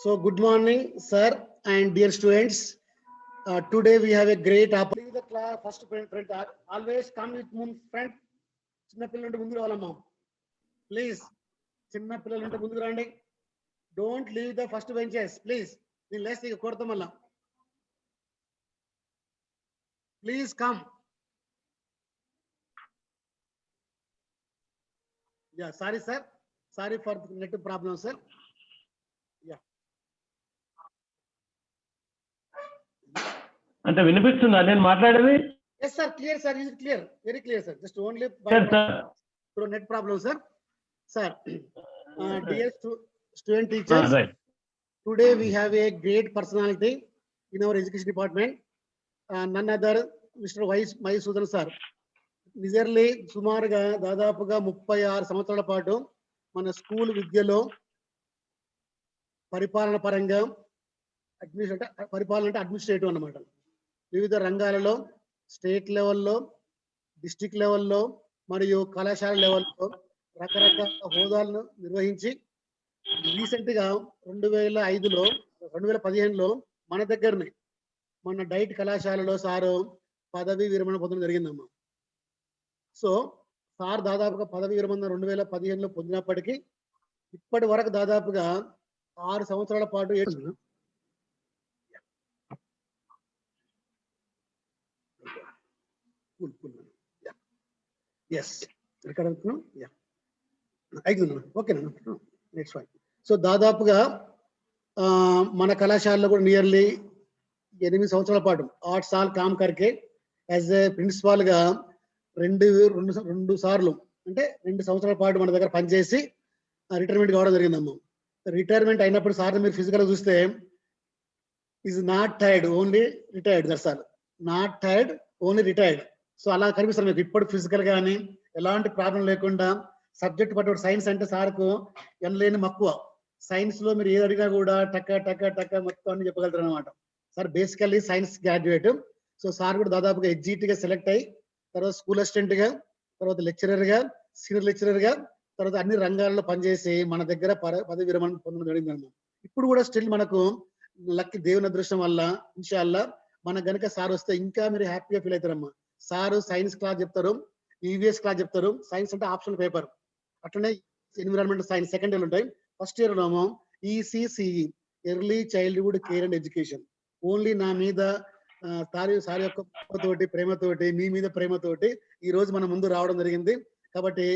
So good morning, sir and dear students. Today we have a great opportunity. The class first friend, always come with friend. చిన్న పిల్లలు ముందు రావాలమ్మా please. చిన్న పిల్లలు ఉంటే ముందుకు రండి. Don't leave the first benches please. నేను లేస్తే ఇక కొడతాం మళ్ళా. Please come. Yeah sorry sir, sorry for net problem sir. Yeah అంటే వినిపిస్తుందా నేను మాట్లాడేది? Yes sir, clear sir, is it clear? Very clear sir. Just only through net problem sir. Sir, dear student teachers, right. Today we have a great personality in our education department. None other Mr. Madhusudan sir. నిజర్లీ సుమారుగా దాదాపుగా 36 సంవత్సరాల పాటు మన school విద్యలో పరిపాలన పరంగా పరిపాలన అంటే అడ్మినిస్ట్రేటివ్ అన్నమాట. వివిధ రంగాలలో స్టేట్ లెవెల్లో, డిస్ట్రిక్ట్ లెవెల్లో మరియు కళాశాల లెవెల్లో రకరకాల హోదాలను నిర్వహించి రీసెంట్ గా 2015లో మన దగ్గరనే మన డైట్ కళాశాలలో సారు పదవి విరమణ పొందడం జరిగిందమ్మా. సో సార్ దాదాపుగా పదవి విరమణ 2015లో పొందినప్పటికీ ఇప్పటి వరకు దాదాపుగా 6 సంవత్సరాల పాటు సో దాదాపుగా మన కళాశాలలో కూడా నియర్లీ 8 సంవత్సరాల పాటు 8 సార్లు కామ్ కర్కే యాజ్ ఏ ప్రిన్సిపాల్ గా రెండు సార్లు అంటే 2 సంవత్సరాల పాటు మన దగ్గర పనిచేసి రిటైర్మెంట్ కావడం జరిగిందమ్మా. రిటైర్మెంట్ అయినప్పుడు సార్ మీరు ఫిజికల్ చూస్తే is not tired, only retired. That's all. Not tired, only retired. So అలా కనిపిస్తారు మీకు ఇప్పుడు ఫిజికల్ గానీ ఎలాంటి ప్రాబ్లం లేకుండా. సబ్జెక్ట్ పట్టు సైన్స్ అంటే సార్కు ఎనలేని మక్కువ. సైన్స్ లో మీరు ఏది అడిగినా కూడా టక్క టక్క టక్క మొత్తం అని చెప్పగలుగుతారు అనమాట. Sir basically science graduate. So sir కూడా దాదాపుగా ఎగ్జిట్ గా సెలెక్ట్ అయ్యి తర్వాత స్కూల్ అసిస్టెంట్ గా, తర్వాత లెక్చరర్ గా, సీనియర్ లెక్చరర్ గా, తర్వాత అన్ని రంగాల్లో పనిచేసి మన దగ్గర పదవి విరమణ పొందడం జరిగిందన్నమాట. ఇప్పుడు కూడా స్టిల్ మనకు లక్కీ దేవుని అదృష్టం వల్ల ఇన్షాల్లా మనకు గనుక సార్ వస్తే ఇంకా మీరు హ్యాపీగా ఫీల్ అవుతారమ్మా. సారు సైన్స్ క్లాస్ చెప్తారు, ఈవీఎస్ క్లాస్ చెప్తారు. సైన్స్ అంటే ఆప్షనల్ పేపర్. అట్లనే ఎన్విరాన్మెంటల్ సైన్స్ సెకండ్ ఇయర్ ఉంటాయి. First year Lomo ECCE, early childhood care and education. Only నా మీద సార్ యొక్క ప్రేమతోటి మీ మీద ప్రేమతోటి ఈ రోజు మన ముందు రావడం జరిగింది. కాబట్టి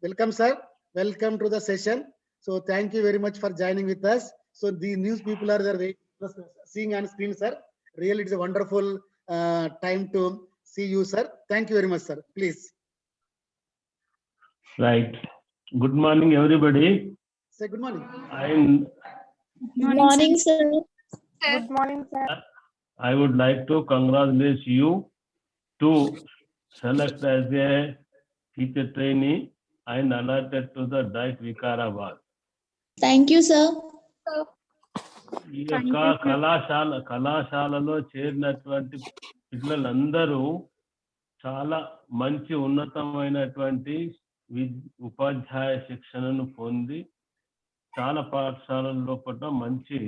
welcome sir, welcome to the session. So thank you very much for joining with us. So the news people are seeing on screen sir. Really it's a wonderful time to see you sir. Thank you very much sir. Please. Right. Good morning everybody. Say good morning. Good morning sir. Good morning sir. I would like to congratulate you to select as a teacher trainee and allotted to the DIET Vikarabad. Thank you sir. ఈ యొక్క కళాశాలలో చేరినటువంటి పిల్లలందరూ చాలా మంచి ఉన్నతమైనటువంటి ఉపాధ్యాయ శిక్షణను పొంది చాలా పాఠశాలల లోపల మంచి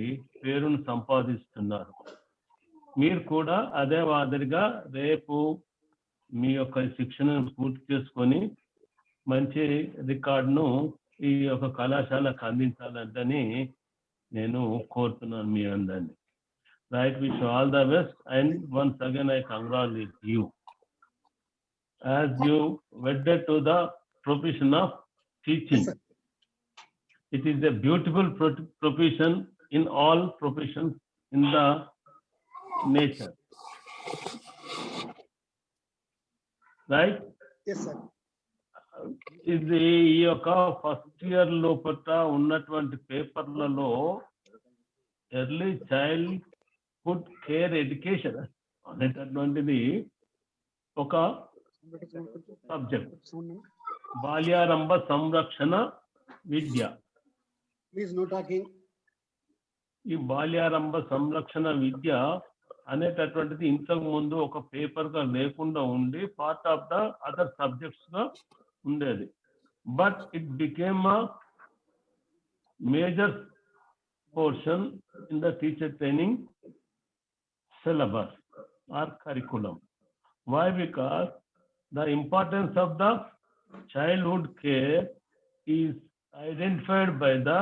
పేరును సంపాదిస్తున్నారు. మీరు కూడా అదే మాదిరిగా రేపు మీ యొక్క శిక్షణను పూర్తి చేసుకొని మంచి రికార్డును ఈ యొక్క కళాశాలకు అందించాలంటని నేను కోరుతున్నాను మీ అందరినీ. Right, wish all the best and once again I congratulate you as you wedded to the profession of teaching. It is a beautiful profession in all professions in the nature. Right? Yes sir. ఇది ఈ యొక్క first year లోపల ఉన్నటువంటి పేపర్లలో early childhood care education అనేటటువంటిది ఒక subject. బాల్యారంభ సంరక్షణ విద్య. Please no talking. ఈ బాల్యారంభ సంరక్షణ విద్య అనేటటువంటిది ఇంతకు ముందు ఒక పేపర్ గా లేకుండా ఉండి part of the other subjects గా ఉండేది. But it became a major portion in the teacher training syllabus or curriculum. Why? Because the importance of the childhood care is identified by the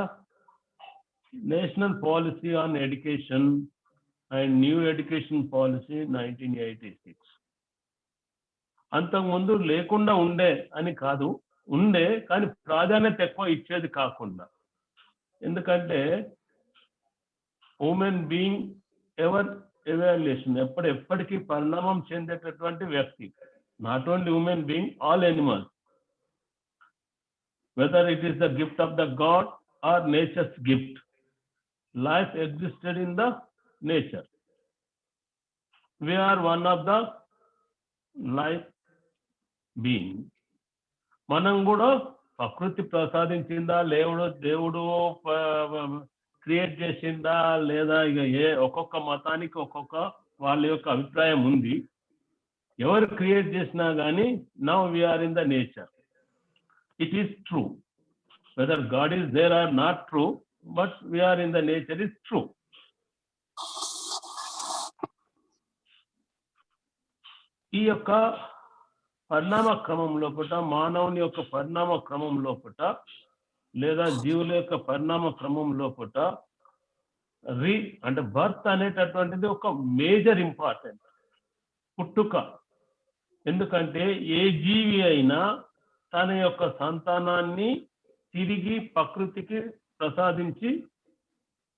National Policy on Education and New Education Policy 1986. అంతకుముందు లేకుండా ఉండే అని కాదు, ఉండే కానీ ప్రాధాన్యత ఎక్కువ ఇచ్చేది కాకుండా. ఎందుకంటే ఉమెన్ బీయింగ్ ఎవర్ ఎవాల్యుయేషన్, ఎప్పటికీ పరిణామం చెందేటటువంటి వ్యక్తి. Not only women being, all animals, whether it is the gift of the God or nature's gift, life existed in the nature. We are one of the life being. మనం కూడా ప్రకృతి ప్రసాదించిందా, దేవుడు create చేసిందా లేదా, ఇక ఒక్కొక్క మతానికి ఒక్కొక్క వాళ్ళ యొక్క అభిప్రాయం ఉంది. ఎవరు క్రియేట్ చేసినా కానీ now we are in the nature. It is true, whether God is there or not true, but we are in the nature is true. ఈ యొక్క పరిణామ క్రమం లోపట, మానవుని యొక్క పరిణామ క్రమం లోపట లేదా జీవుల యొక్క పరిణామ క్రమం లోపట అంటే బర్త్ అనేటటువంటిది ఒక మేజర్ ఇంపార్టెంట్. పుట్టుక. ఎందుకంటే ఏ జీవి అయినా తన యొక్క సంతానాన్ని తిరిగి ప్రకృతికి ప్రసాదించి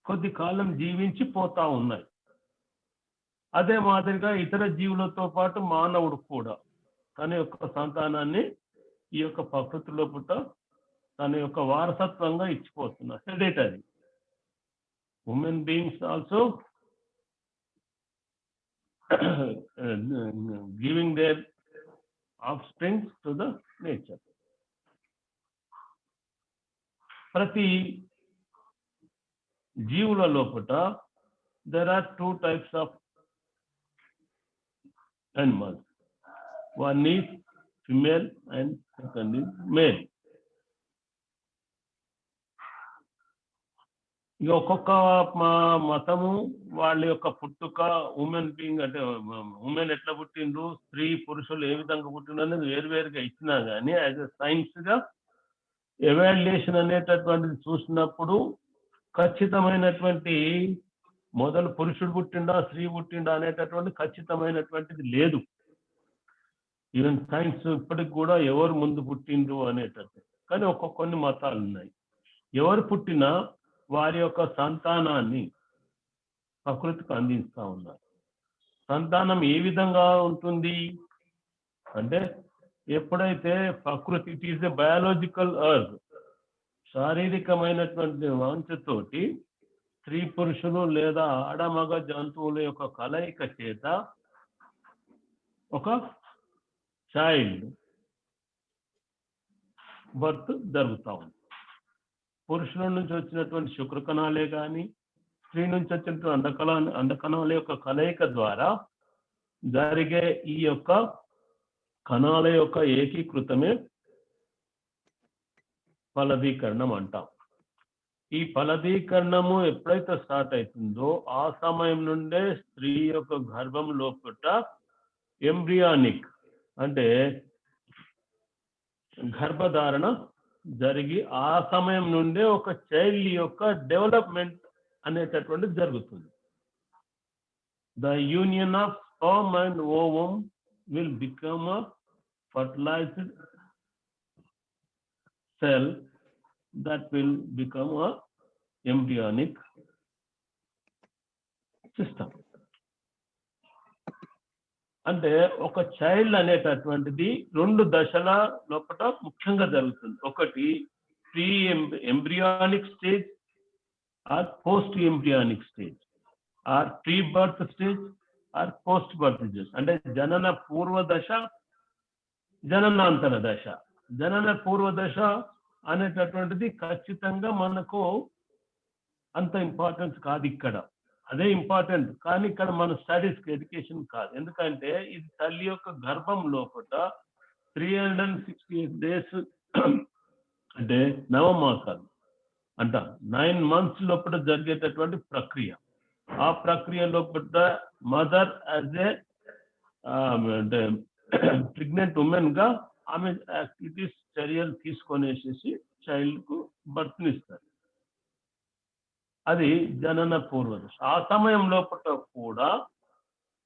కొద్ది కాలం జీవించి పోతా ఉన్నాయి. అదే మాదిరిగా ఇతర జీవులతో పాటు మానవుడు కూడా తన యొక్క సంతానాన్ని ఈ యొక్క ప్రకృతిలో పుట్ట తన యొక్క వారసత్వంగా ఇచ్చిపోతున్నారు. Hereditary. Human beings also giving their offsprings to the nature. ప్రతి జీవుల లోపట there are two types of animals. One is female and second is male. ఇక ఒక్కొక్క మతము వాళ్ళ యొక్క పుట్టుక, ఉమెన్ బీయింగ్ అంటే ఉమెన్ ఎట్లా పుట్టిండ్రు, స్త్రీ పురుషులు ఏ విధంగా పుట్టిండ్రు అనేది వేరువేరుగా ఇచ్చినా కానీ యాజ్ ఎ సైన్స్ గా ఎవాల్యుయేషన్ అనేటటువంటిది చూసినప్పుడు ఖచ్చితమైనటువంటి మొదలు పురుషుడు పుట్టిండా స్త్రీ పుట్టిండా అనేటటువంటి ఖచ్చితమైనటువంటిది లేదు. ఈవెన్ సైన్స్ ఇప్పటికి కూడా ఎవరు ముందు పుట్టిండ్రు అనేటట్టు. కానీ కొన్ని మతాలు ఉన్నాయి. ఎవరు పుట్టినా వారి యొక్క సంతానాన్ని ప్రకృతికి అందిస్తూ ఉన్నారు. సంతానం ఏ విధంగా ఉంటుంది అంటే, ఎప్పుడైతే ప్రకృతి, it is a biological urge, శారీరకమైనటువంటి వాంఛతోటి స్త్రీ పురుషులు లేదా ఆడమగ జంతువుల యొక్క కలయిక చేత ఒక చైల్డ్ బర్త్ జరుగుతూ ఉంది. పురుషుల నుంచి వచ్చినటువంటి శుక్రకణాలే కానీ స్త్రీ నుంచి వచ్చినటువంటి అండకణాల యొక్క కలయిక ద్వారా జరిగే ఈ యొక్క కణాల యొక్క ఏకీకృతమే ఫలదీకరణం అంటాం. ఈ ఫలదీకరణము ఎప్పుడైతే స్టార్ట్ అవుతుందో ఆ సమయం నుండే స్త్రీ యొక్క గర్భం లోపల ఎంబ్రియానిక్ అంటే గర్భధారణ జరిగి ఆ సమయం నుండే ఒక చైల్డ్ యొక్క డెవలప్మెంట్ అనేటటువంటిది జరుగుతుంది. The union of sperm and ovum will become a fertilized cell that will become a embryonic system. అంటే ఒక చైల్డ్ అనేటటువంటిది రెండు దశల లోపల ముఖ్యంగా జరుగుతుంది. ఒకటి pre embryonic stage or post embryonic stage, or pre birth stage or post birth stage. అంటే జనన పూర్వ దశ, జననాంతర దశ. జనన పూర్వ దశ అనేటటువంటిది ఖచ్చితంగా మనకు అంత ఇంపార్టెన్స్ కాదు ఇక్కడ. అదే ఇంపార్టెంట్ కానీ ఇక్కడ మన స్టడీస్కి ఎడ్యుకేషన్ కాదు. ఎందుకంటే ఇది తల్లి యొక్క గర్భం లోపల 368 days అంటే నవమాసాలు. అంట 9 months లోపల జరిగేటటువంటి ప్రక్రియ. ఆ ప్రక్రియ లోపల మదర్ యాజ్ ఏ అంటే ప్రెగ్నెంట్ ఉమెన్ గా ఆమె యాక్టివిటీస్ చర్యలు తీసుకొనేసేసి చైల్డ్ కు బర్త్ ఇస్తారు. అది జనన పూర్వదశ. ఆ సమయం లోపల కూడా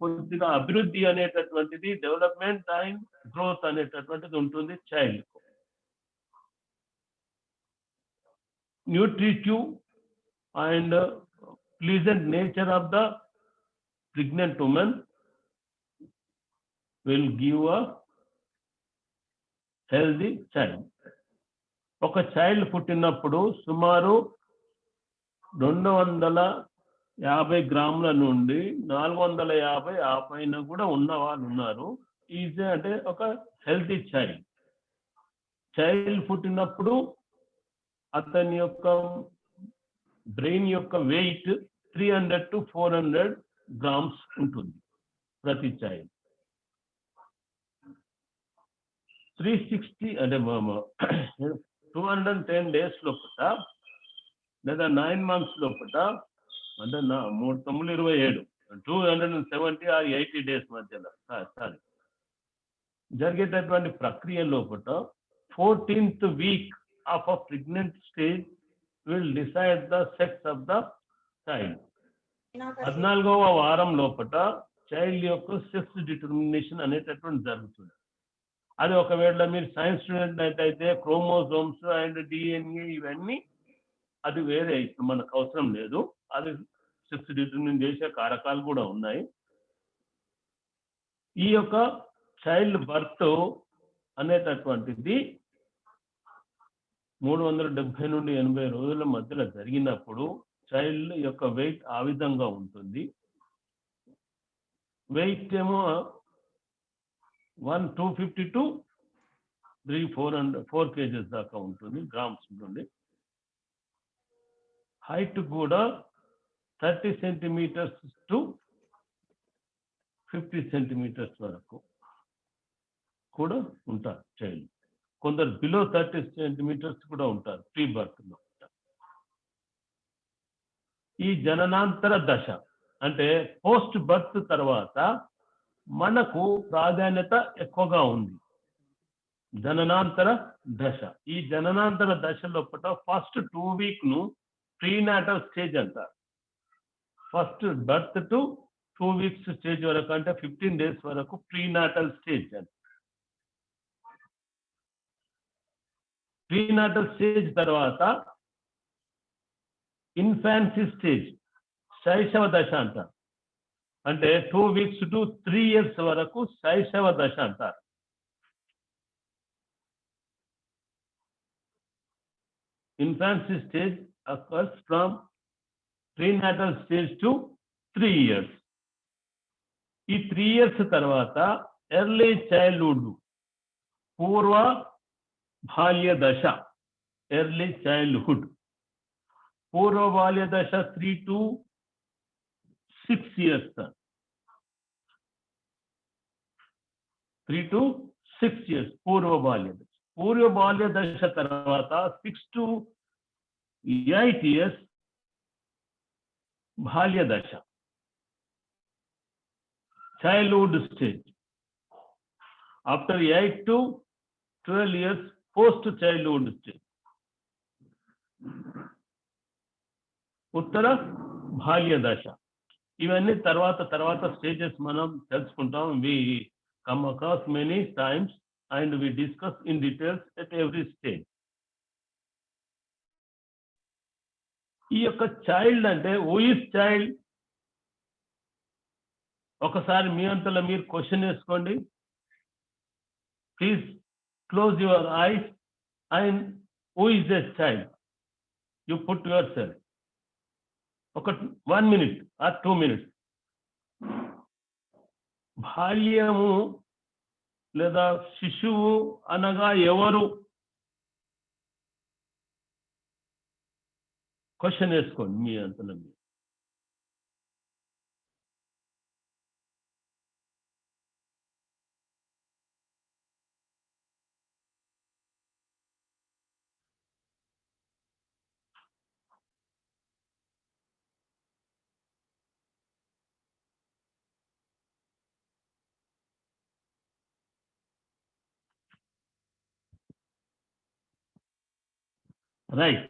కొద్దిగా అభివృద్ధి అనేటటువంటిది, డెవలప్మెంట్ అండ్ గ్రోత్ అనేటటువంటిది ఉంటుంది చైల్డ్ కు. Nutritive and pleasant nature of the pregnant women will give a healthy child. ఒక చైల్డ్ పుట్టినప్పుడు సుమారు 250 గ్రాముల నుండి 450 ఆ పైన కూడా ఉన్న వాళ్ళు ఉన్నారు. ఈజ్ అంటే ఒక హెల్తీ చైల్డ్. చైల్డ్ పుట్టినప్పుడు అతని యొక్క బ్రెయిన్ యొక్క వెయిట్ 300 to 400 grams ఉంటుంది ప్రతి చైల్డ్. 360 అంటే 210 days లోపల లేదా 9 months లోపల అంటే 327 270 or 80 days మధ్యలో సారీ జరిగేటటువంటి ప్రక్రియ లోపల 14th week of a pregnant stage will decide the sex of the child. 14వ వారం లోపల చైల్డ్ యొక్క సెక్స్ డిటర్మినేషన్ అనేటటువంటి జరుగుతుంది. అది ఒకవేళ మీరు సైన్స్ స్టూడెంట్ అయితే క్రోమోజోమ్స్ అండ్ డిఎన్ఏ ఇవన్నీ అది వేరే, ఇప్పుడు మనకు అవసరం లేదు. అది సెక్స్ డిటర్మినేషన్ చేసే కారకాలు కూడా ఉన్నాయి. ఈ యొక్క చైల్డ్ బర్త్ అనేటటువంటిది 370 నుండి 80 రోజుల మధ్యలో జరిగినప్పుడు చైల్డ్ యొక్క వెయిట్ ఆ విధంగా ఉంటుంది. వెయిట్ ఏమో 250 to 4 kgs దాకా ఉంటుంది, గ్రామ్స్ ఉంటుంది. హైట్ కూడా 30 centimeters to 50 centimeters వరకు కూడా ఉంటారు చైల్డ్. కొందరు బిలో 30 centimeters కూడా ఉంటారు ప్రీ బర్త్ లో. ఈ జననాంతర దశ అంటే పోస్ట్ బర్త్ తర్వాత మనకు ప్రాధాన్యత ఎక్కువగా ఉంది. జననాంతర దశ. ఈ జననాంతర దశ లోపల ఫస్ట్ 2 week ను ప్రీనాటల్ స్టేజ్ అంటారు. First birth to 2 weeks stage వరకు అంటే 15 days వరకు ప్రీనాటల్ స్టేజ్ అంట. ప్రీనాటల్ స్టేజ్ తర్వాత ఇన్ఫాన్సీ స్టేజ్, శైశవ దశ అంటారు. అంటే 2 weeks to 3 years వరకు శైశవ దశ అంటారు. Infancy stage occurs from prenatal stage to 3 years. ఈ 3 years తర్వాత ఎర్లీ చైల్డ్హుడ్, పూర్వ బాల్య దశ. ఎర్లీ చైల్డ్హుడ్, పూర్వ బాల్య దశ 3 to 6 years. 3 to 6 years పూర్వ బాల్య దశ. పూర్వ బాల్య దశ తర్వాత 6 to 8 years బాల్య దశ, childhood stage. After 8 to 12 years post childhood stage, ఉత్తర బాల్య దశ. ఇవన్నీ తర్వాత స్టేజెస్ మనం తెలుసుకుంటాం. వి come across many times and we discuss in details at every stage. ఈ యొక్క చైల్డ్ అంటే హూ ఇస్ చైల్డ్? ఒకసారి మీ అంతలో మీరు క్వశ్చన్ వేసుకోండి. Please close your eyes and who is a child? You put your self. ఒక 1 minute or 2 minutes. బాల్యము లేదా శిశువు అనగా ఎవరు? క్వశ్చన్ వేసుకోండి మీ అంతలో మీరు. Right.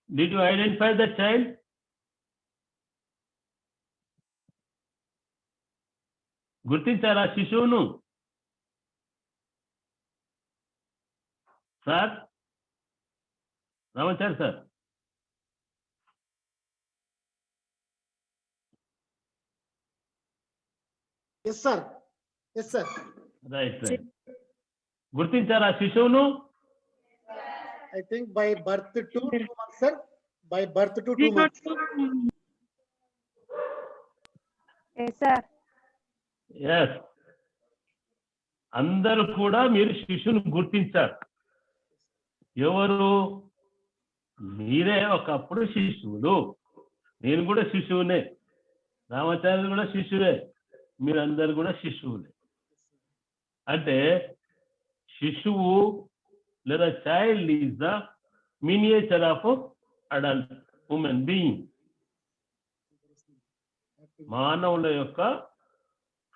Did you identify the child? గుర్తించారా శిశువును? Sir Ramachari sir, yes sir, yes sir. Right right. గుర్తించారా శిశువును? I think by birth to 2 months, sir. By birth to 2 months. Yes, sir. Yes. అందరూ కూడా మీరు శిశువును గుర్తించారు. ఎవరు? మీరే ఒకప్పుడు శిశువులు. నేను కూడా శిశువునే, రామాచార్యులు కూడా శిశువే, మీరందరూ కూడా శిశువులే. అంటే శిశువు లేదా child is the miniature of adult human being. మానవుల యొక్క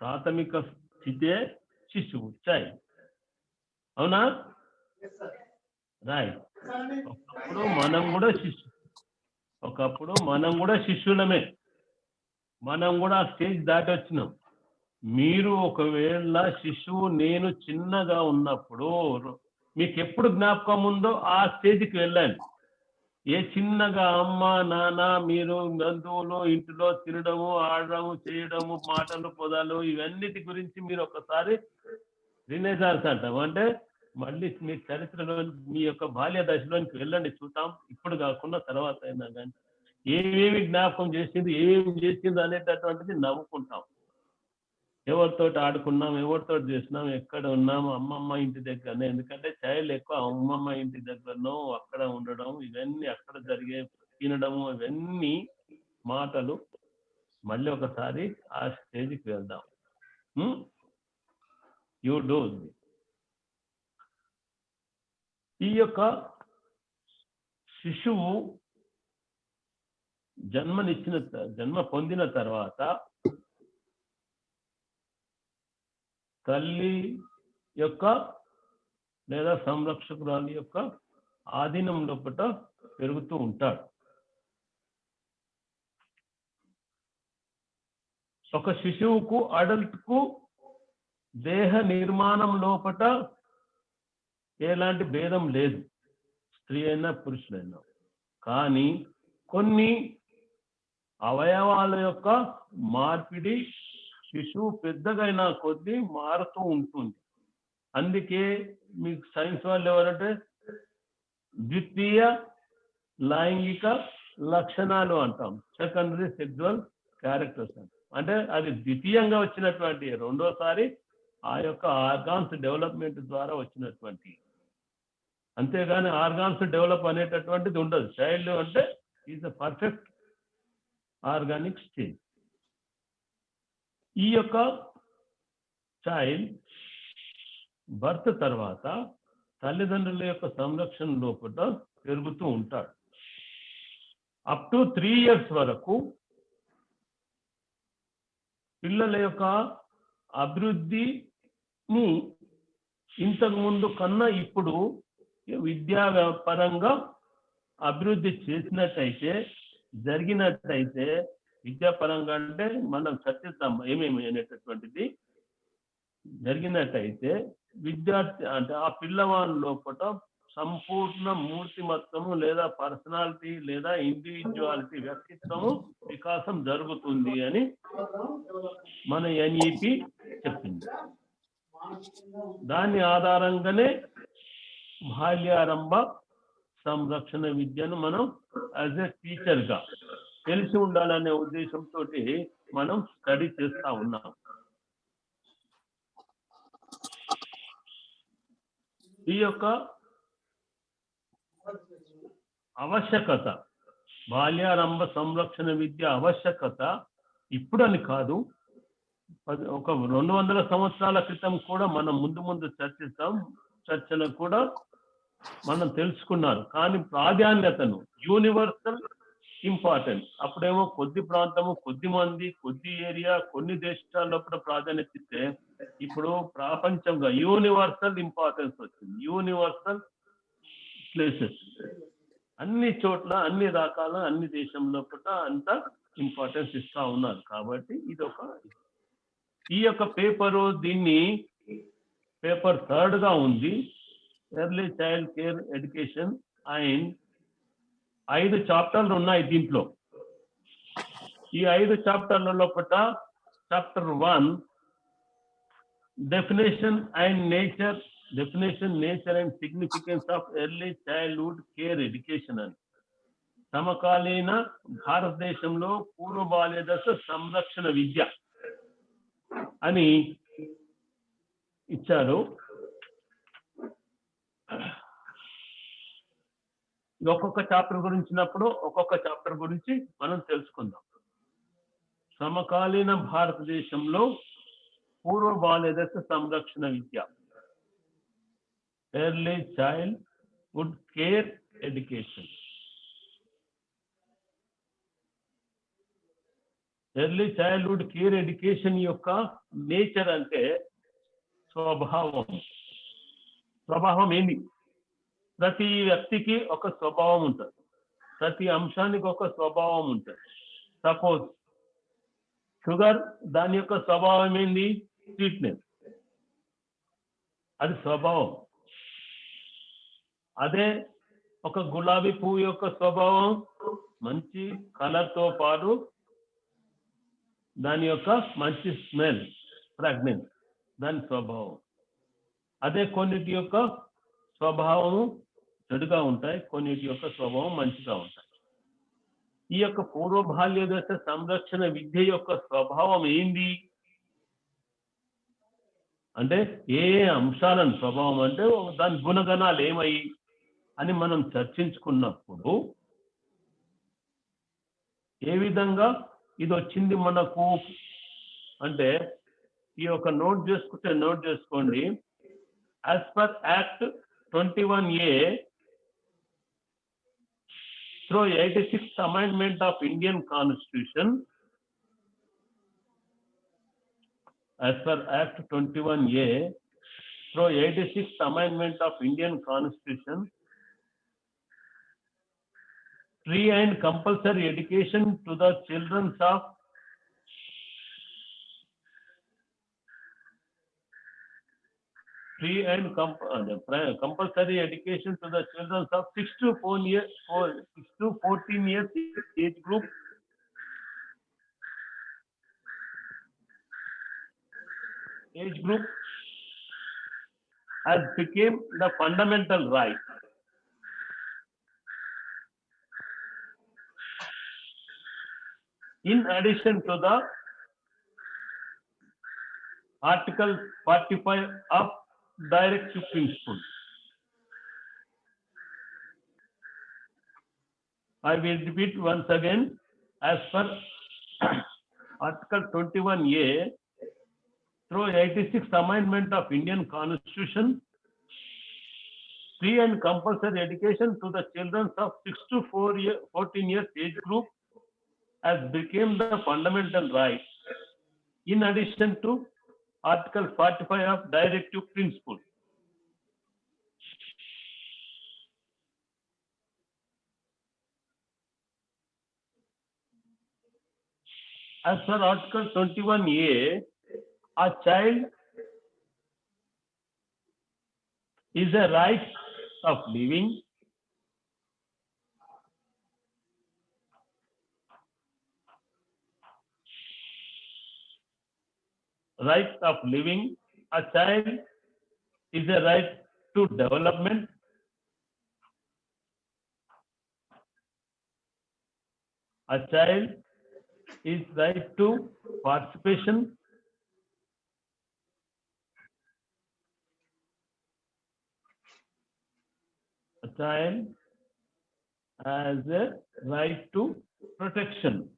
ప్రాథమిక స్థితే శిశువు, చైల్డ్. అవునా? రైట్. ఒకప్పుడు మనం కూడా శిష్యులమే. మనం కూడా ఆ స్టేజ్ దాటి వచ్చినాం. మీరు ఒకవేళ శిశువు నేను చిన్నగా ఉన్నప్పుడు మీకు ఎప్పుడు జ్ఞాపకం ఉందో ఆ స్టేజ్కి వెళ్ళండి. ఏ చిన్నగా అమ్మ నాన్న మీరు బంధువులు ఇంటిలో తినడము ఆడడము చేయడము మాటలు పదాలు ఇవన్నిటి గురించి మీరు ఒకసారి రినేసాన్స్ అంటాం. అంటే మళ్ళీ మీ చరిత్రలో మీ యొక్క బాల్య దశలోనికి వెళ్ళండి, చూద్దాం. ఇప్పుడు కాకుండా తర్వాత అయినా కానీ ఏమేమి జ్ఞాపకం చేసింది, ఏమేమి చేసింది అనేటటువంటిది నవ్వుకుంటాం. ఎవరితో ఆడుకున్నాం, ఎవరితో చేసినాం, ఎక్కడ ఉన్నాం, అమ్మమ్మ ఇంటి దగ్గరనే. ఎందుకంటే చైల్డ్ ఎక్కువ అమ్మమ్మ ఇంటి దగ్గరనో అక్కడ ఉండడం, ఇవన్నీ అక్కడ జరిగే తినడము, ఇవన్నీ మాటలు. మళ్ళీ ఒకసారి ఆ స్టేజ్కి వెళ్దాం. You do. ఈ యొక్క శిశువు జన్మ పొందిన తర్వాత తల్లి యొక్క లేదా సంరక్షకురాలి యొక్క ఆధీనం లోపల పెరుగుతూ ఉంటాడు. ఒక శిశువుకు అడల్ట్ కు దేహ నిర్మాణం లోపల ఎలాంటి భేదం లేదు, స్త్రీ అయినా పురుషులైనా. కానీ కొన్ని అవయవాల యొక్క మార్పిడి శిశువు పెద్దగైన కొద్దీ మారుతూ ఉంటుంది. అందుకే మీకు సైన్స్ వాళ్ళు ఎవరంటే ద్వితీయ లైంగిక లక్షణాలు అంటాం, సెకండరీ సెక్సువల్ క్యారెక్టర్స్ అంటాం. అంటే అది ద్వితీయంగా వచ్చినటువంటి, రెండోసారి ఆ యొక్క ఆర్గాన్స్ డెవలప్మెంట్ ద్వారా వచ్చినటువంటి. అంతేగాని ఆర్గాన్స్ డెవలప్ అనేటటువంటిది ఉండదు. చైల్డ్ అంటే is a perfect organic stage. ఈ యొక్క చైల్డ్ బర్త్ తర్వాత తల్లిదండ్రుల యొక్క సంరక్షణ లోపల పెరుగుతూ ఉంటాడు. అప్ టు 3 years వరకు పిల్లల యొక్క అభివృద్ధిని ఇంతకు ముందు కన్నా ఇప్పుడు విద్యాపరంగా అభివృద్ధి చేసినట్టయితే, జరిగినట్టయితే, విద్యాపరంగా అంటే మనం చర్చిస్తాం ఏమేమి అనేటటువంటిది జరిగినట్టయితే, విద్యార్థి అంటే ఆ పిల్లవాడి లోపల సంపూర్ణ మూర్తిమత్వము లేదా పర్సనాలిటీ లేదా ఇండివిజువాలిటీ వ్యక్తిత్వము వికాసం జరుగుతుంది అని మన ఎన్ఈపి చెప్పింది. దాని ఆధారంగానే బాల్యారంభ సంరక్షణ విద్యను మనం యాజ్ ఎ టీచర్గా తెలిసి ఉండాలనే ఉద్దేశంతో మనం స్టడీ చేస్తా ఉన్నాం. ఈ యొక్క ఆవశ్యకత, బాల్యారంభ సంరక్షణ విద్య ఆవశ్యకత ఇప్పుడని కాదు, ఒక 200 సంవత్సరాల క్రితం కూడా మనం ముందు చర్చిస్తాం. చర్చలో కూడా మనం తెలుసుకున్నారు. కానీ ప్రాధాన్యతను, యూనివర్సల్ ఇంపార్టెన్స్, అప్పుడేమో కొద్ది ప్రాంతము, కొద్ది మంది, కొద్ది ఏరియా, కొన్ని దేశాల్లో కూడా ప్రాధాన్యత ఇస్తే ఇప్పుడు ప్రపంచంగా యూనివర్సల్ ఇంపార్టెన్స్ వచ్చింది. యూనివర్సల్ ప్లేసెస్, అన్ని చోట్ల అన్ని రకాల అన్ని దేశంలో కూడా అంత ఇంపార్టెన్స్ ఇస్తా ఉన్నారు. కాబట్టి ఇది ఒక ఈ యొక్క పేపరు దీన్ని పేపర్ 3rd గా ఉంది. Early child care education and 5 చాప్టర్లు ఉన్నాయి దీంట్లో. ఈ 5 చాప్టర్ల లోపల chapter 1 definition nature and significance of early childhood care education అని, సమకాలీన భారతదేశంలో పూర్వ బాల్య దశ సంరక్షణ విద్య అని ఇచ్చారు. ఒక్కొక్క చాప్టర్ గురించినప్పుడు ఒక్కొక్క చాప్టర్ గురించి మనం తెలుసుకుందాం. సమకాలీన భారతదేశంలో పూర్వ బాల్య దశ సంరక్షణ విద్య, early childhood care education. Early childhood care education యొక్క నేచర్ అంటే స్వభావం ఏంటి? ప్రతి వ్యక్తికి ఒక స్వభావం ఉంటుంది, ప్రతి అంశానికి ఒక స్వభావం ఉంటుంది. సపోజ్ షుగర్, దాని యొక్క స్వభావం ఏంది? స్వీట్నెస్, అది స్వభావం. అదే ఒక గులాబీ పువ్వు యొక్క స్వభావం మంచి కలర్తో పాటు దాని యొక్క మంచి స్మెల్, ఫ్రాగ్రెన్స్, దాని స్వభావం. అదే కొన్నిటి యొక్క స్వభావము చెడుగా ఉంటాయి, కొన్నిటి యొక్క స్వభావం మంచిగా ఉంటాయి. ఈ యొక్క పూర్వ బాల్య దశ సంరక్షణ విద్య యొక్క స్వభావం ఏంది అంటే ఏ అంశాలను, స్వభావం అంటే దాని గుణగణాలు ఏమయ్యి అని మనం చర్చించుకున్నప్పుడు ఏ విధంగా ఇది వచ్చింది మనకు అంటే ఈ యొక్క నోట్ చేసుకోండి. As per act 21A through 86th Amendment of Indian Constitution, as per Act 21A through 86th Amendment of Indian Constitution, free and compulsory education to the children of compulsory education to the children of 6 to 14 years age group has become the fundamental right. In addition to the Article 45 of Directive Principle. I will repeat once again. As per Article 21A through 86th Amendment of Indian Constitution, free and compulsory education to the children of 6 to 14 years age group has become the fundamental right. In addition to Article 45 of Directive Principle. As per Article 21A, a child is a right of living, a child is a right to development, a child is right to participation, a child has a right to protection.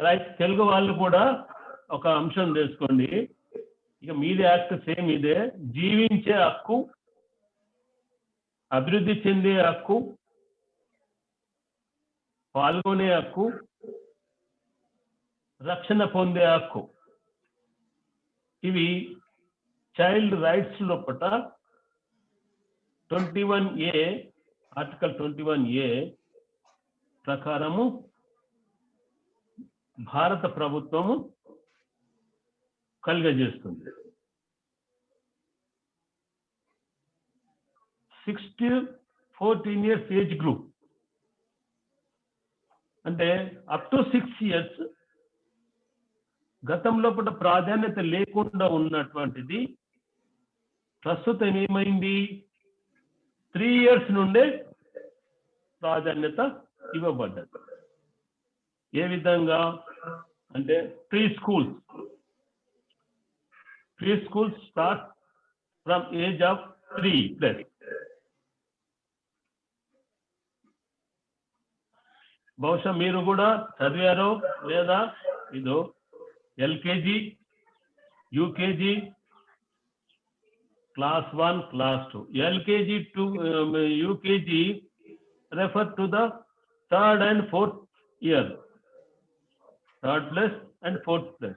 Right, Telugu వాళ్ళు కూడా ఒక అంశం తెలుసుకోండి. ఇక మీది act same ఇదే. జీవించే హక్కు, అభివృద్ధి చెందే హక్కు, పాల్గొనే హక్కు, రక్షణ పొందే హక్కు, ఇవి చైల్డ్ రైట్స్ లోపట 21A ఆర్టికల్ 21A ప్రకారము భారత ప్రభుత్వము కలిగజేస్తుంది. 6 to 14 years ఏజ్ గ్రూప్ అంటే అప్ టు 6 years గతంలో కూడా ప్రాధాన్యత లేకుండా ఉన్నటువంటిది ప్రస్తుతం ఏమైంది 3 years నుండే ప్రాధాన్యత ఇవ్వబడ్డది. ఏ విధంగా అంటే pre schools start from age of 3+. బహుశా మీరు కూడా చదివారో లేదా ఇదో LKG, UKG, class 1, class 2. LKG to UKG refer to the 3rd and 4th year. 3rd plus and 4th plus.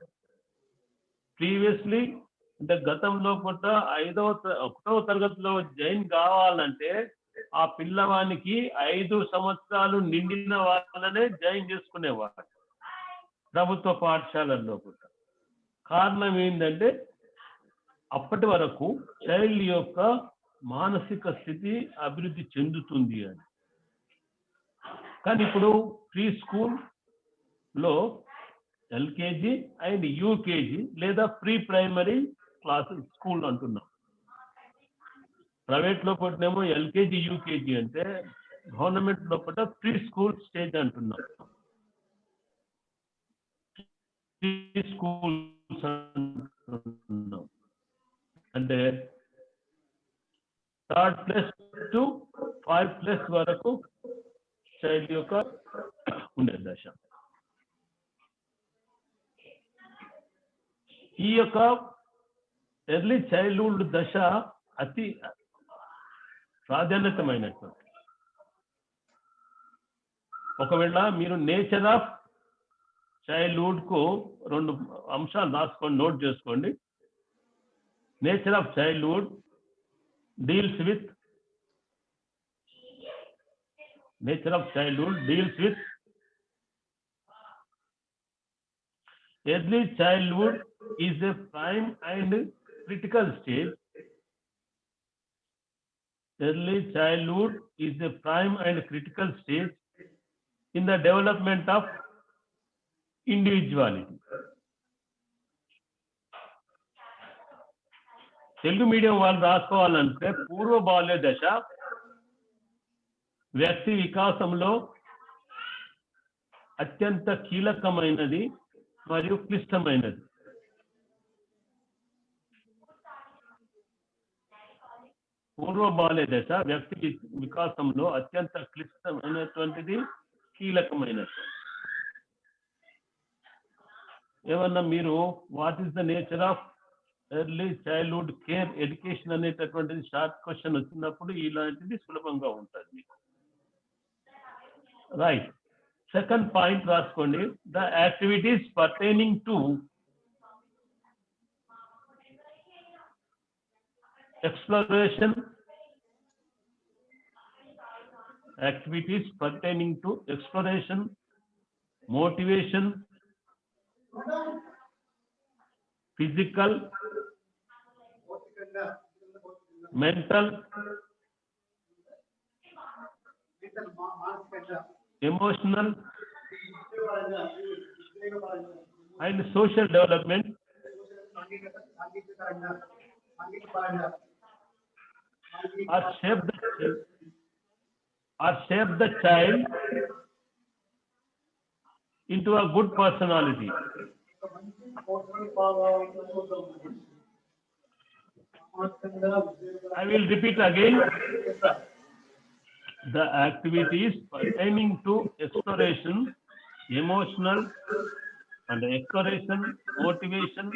Previously, the గతంలో కూడా 1వ తరగతిలో జాయిన్ కావాలంటే ఆ పిల్లవానికి 5 సంవత్సరాలు నిండిన వాళ్ళనే జాయిన్ చేసుకునేవారు ప్రభుత్వ పాఠశాలల్లో కూడా. కారణం ఏంటంటే అప్పటి వరకు చైల్డ్ యొక్క మానసిక స్థితి అభివృద్ధి చెందుతుంది అని. కానీ ఇప్పుడు ప్రీ స్కూల్లో ఎల్కేజీ అండ్ యూకేజీ లేదా ప్రీ ప్రైమరీ క్లాస్ స్కూల్ అంటున్నాం. ప్రైవేట్ లోపటనేమో ఎల్కేజీ యూకేజీ అంటే గవర్నమెంట్ లోపల ప్రీ స్కూల్ స్టేజ్ అంటున్నాం. ప్రీ స్కూల్స్ అంటున్నాం అంటే 3rd+ to 5+ వరకు చైల్డ్ యొక్క ఉండే దశ. ఈ యొక్క ఎర్లీ చైల్డ్హుడ్ దశ అతి ప్రాధాన్యతమైనటువంటి. ఒకవేళ మీరు నేచర్ ఆఫ్ చైల్డ్హుడ్ కు 2 అంశాలు రాసుకోండి, నోట్ చేసుకోండి. Nature of childhood deals with early childhood is a prime and critical stage. Early childhood is a prime and critical stage in the development of individuality. Telugu medium వాళ్ళు రాసుకోవాలంటే పూర్వ బాల్య దశ వ్యక్తి వికాసంలో అత్యంత కీలకమైనది మరియు క్లిష్టమైనది. పూర్వ బాల్య దశ వ్యక్తి వికాసంలో అత్యంత క్లిష్టమైనటువంటిది, కీలకమైనది. ఏమన్నా మీరు what is the nature of early childhood care education అనేటటువంటిది షార్ట్ క్వశ్చన్ వచ్చినప్పుడు ఇలాంటిది సులభంగా ఉంటుంది మీకు. రైట్. సెకండ్ పాయింట్ రాసుకోండి. The activities pertaining to exploration, motivation, physical, mental, emotional, and social development are shape the child into a good personality. I will repeat again. The activities pertaining to exploration, motivation,